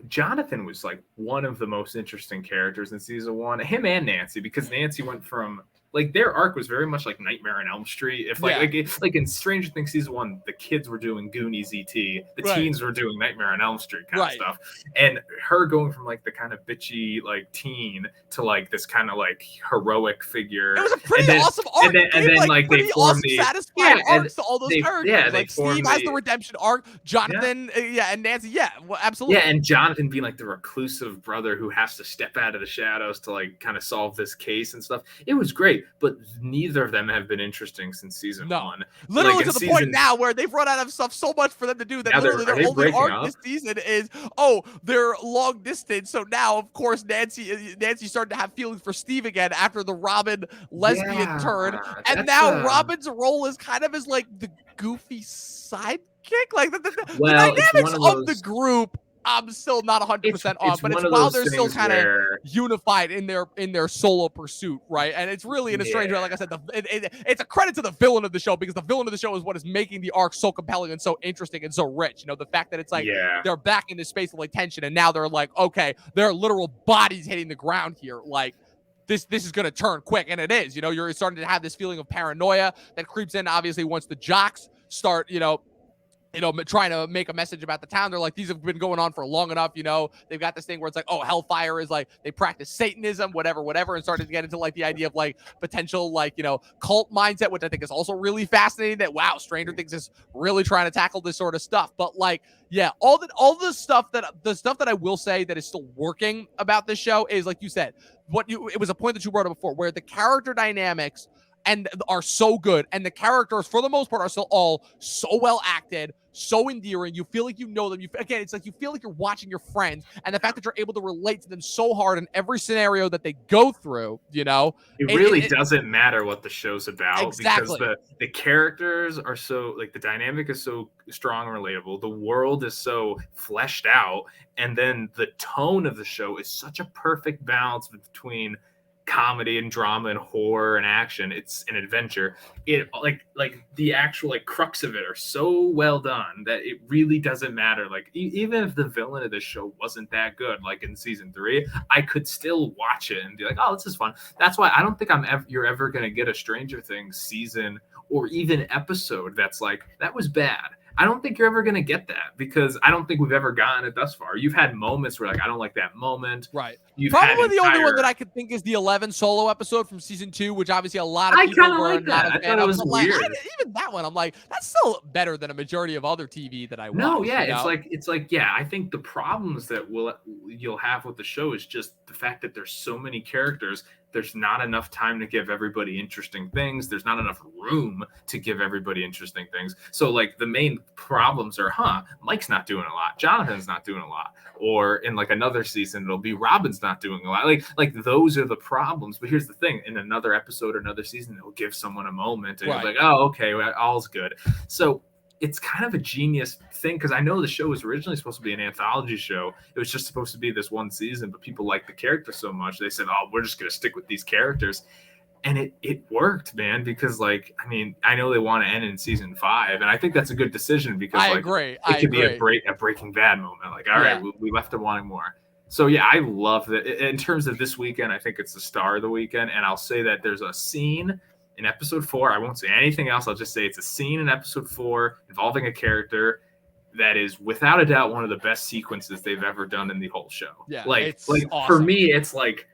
Jonathan was like one of the most interesting characters in season 1. Him and Nancy, because Nancy went from like their arc was very much like Nightmare on Elm Street. If like in Stranger Things season 1, the kids were doing Goonies ET, the teens were doing Nightmare on Elm Street kind of stuff, and her going from like the kind of bitchy like teen to like this kind of like heroic figure. It was a pretty awesome arc. And then like they formed satisfying arcs to all those characters. Yeah, like Steve has the redemption arc, Jonathan, and Nancy, absolutely. Yeah, and Jonathan being like the reclusive brother who has to step out of the shadows to like kind of solve this case and stuff. It was great, but neither of them have been interesting since season 1. Literally like to the point now where they've run out of stuff so much for them to do that literally their only arc this season is they're long distance. So now, of course, Nancy started to have feelings for Steve again after the Robin lesbian turn, and now Robin's role is kind of as like the goofy sidekick. Like the dynamics of the group, I'm still not 100% on, but it's while they're still kind of unified in their solo pursuit, right? And it's really in a strange way, like I said, it's a credit to the villain of the show, because the villain of the show is what is making the arc so compelling and so interesting and so rich. You know, the fact that it's like they're back in this space of like tension, and now they're like, okay, there are literal bodies hitting the ground here, like. This is going to turn quick, and it is. You know, you're starting to have this feeling of paranoia that creeps in, obviously, once the jocks start, trying to make a message about the town. They're like, these have been going on for long enough. You know, they've got this thing where it's like, oh, hellfire is like, they practice Satanism, whatever, and started to get into like the idea of like potential, like, cult mindset, which I think is also really fascinating, that, wow, Stranger Things is really trying to tackle this sort of stuff. But like, yeah, all the stuff that I will say that is still working about this show is, like you said, it was a point that you brought up before, where the character dynamics and are so good, and the characters for the most part are still all so well acted, so endearing. You feel like you know them. It's like you feel like you're watching your friends, and the fact that you're able to relate to them so hard in every scenario that they go through, it really doesn't matter what the show's about, exactly. Because the characters are so, like, the dynamic is so strong and relatable, the world is so fleshed out, and then the tone of the show is such a perfect balance between comedy and drama and horror and action. It's an adventure. It like the actual like crux of it are so well done that it really doesn't matter. Like even if the villain of the show wasn't that good, like in season 3, I could still watch it and be like, oh, this is fun. That's why I don't think you're ever gonna get a Stranger Things season or even episode that's like, that was bad. I don't think you're ever going to get that, because I don't think we've ever gotten it thus far. You've had moments where, like, I don't like that moment. Right. Probably the only one that I could think is the 11 solo episode from season 2, which obviously a lot of people were like not a fan of. I thought it was weird. Even that one, I'm like, that's still better than a majority of other TV that I watch. No, yeah, it's like, yeah, I think the problems that you'll have with the show is just the fact that there's so many characters. There's not enough time to give everybody interesting things. There's not enough room to give everybody interesting things. So like the main problems are, Mike's not doing a lot. Jonathan's not doing a lot. Or in like another season, it'll be Robin's not doing a lot. Like those are the problems. But here's the thing. In another episode or another season, it'll give someone a moment. And you're like, oh, okay, well, all's good. So it's kind of a genius thing, because I know the show was originally supposed to be an anthology show. It was just supposed to be this one season, but people liked the characters so much, they said, oh, we're just going to stick with these characters. And it worked, man, because, like, I mean, I know they want to end in season 5, and I think that's a good decision, because I agree. It could be a Breaking Bad moment. Like, all right, we left them wanting more. So, yeah, I love that. In terms of this weekend, I think it's the star of the weekend, and I'll say that there's a scene in episode 4, I won't say anything else. I'll just say it's a scene in episode 4 involving a character that is without a doubt one of the best sequences they've ever done in the whole show. Yeah, like awesome. For me, it's like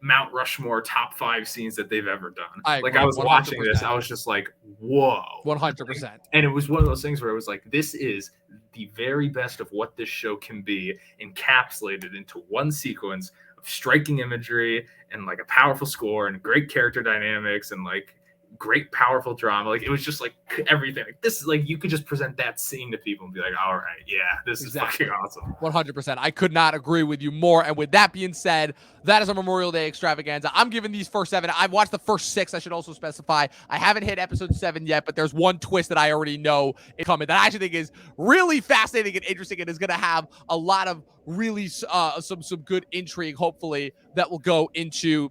Mount Rushmore top 5 scenes that they've ever done. I was 100%. Watching this, I was just like, whoa. 100%. And it was one of those things where it was like, this is the very best of what this show can be, encapsulated into one sequence of striking imagery and like a powerful score and great character dynamics and like great powerful drama. Like it was just like everything. Like this is like, you could just present that scene to people and be like, all right, yeah, this is fucking awesome. 100%. I could not agree with you more. And with that being said, that is a Memorial Day extravaganza. I'm giving these first 7. I've watched the first 6. I should also specify. I haven't hit episode 7 yet, but there's one twist that I already know is coming that I actually think is really fascinating and interesting, and is going to have a lot of really some good intrigue, hopefully, that will go into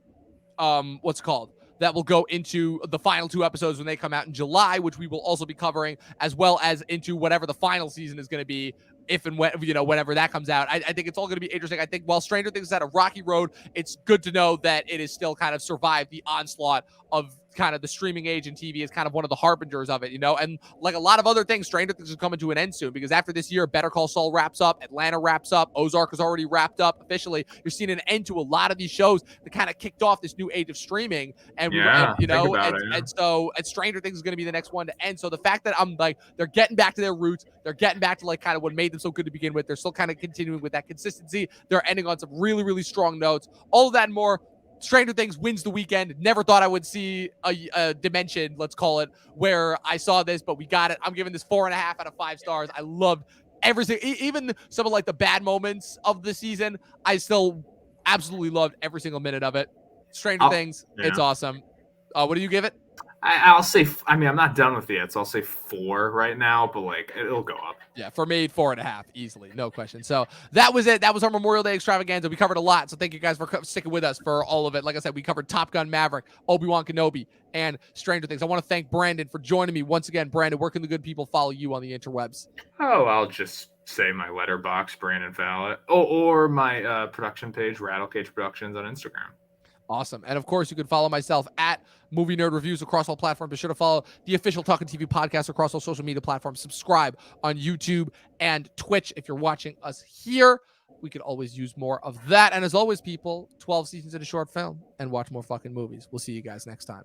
that will go into the final 2 episodes when they come out in July, which we will also be covering, as well as into whatever the final season is going to be if and when, whenever that comes out. I think it's all going to be interesting. I think while Stranger Things is at a rocky road, it's good to know that it is still kind of survived the onslaught of kind of the streaming age, and TV is kind of one of the harbingers of it, and like a lot of other things, Stranger Things is coming to an end soon, because after this year, Better Call Saul wraps up, Atlanta wraps up, Ozark is already wrapped up officially. You're seeing an end to a lot of these shows that kind of kicked off this new age of streaming, and so Stranger Things is going to be the next one to end. So the fact that I'm like, they're getting back to their roots, they're getting back to like kind of what made them so good to begin with. They're still kind of continuing with that consistency. They're ending on some really, really strong notes. All of that and more. Stranger Things wins the weekend. Never thought I would see a dimension, let's call it, where I saw this, but we got it. I'm giving this 4.5 out of 5 stars. I loved everything, even some of like the bad moments of the season. I still absolutely loved every single minute of it. Stranger Things, it's awesome. What do you give it? I'll say, I'm not done with it yet, so I'll say 4 right now, but like it'll go up. Yeah, for me, 4.5 easily, no question. So that was it. That was our Memorial Day extravaganza. We covered a lot, so thank you guys for sticking with us for all of it. Like I said, we covered Top Gun Maverick, Obi-Wan Kenobi, and Stranger Things. I want to thank Brandon for joining me once again. Brandon, where can the good people follow you on the interwebs? Oh, I'll just say my letterbox, Brandon Bfallat, or my production page, Rattlecage Productions on Instagram. Awesome. And of course, you can follow myself at Movie Nerd Reviews across all platforms. Be sure to follow the official Talking TV podcast across all social media platforms. Subscribe on YouTube and Twitch if you're watching us here. We could always use more of that. And as always, people, 12 seasons in a short film, and watch more fucking movies. We'll see you guys next time.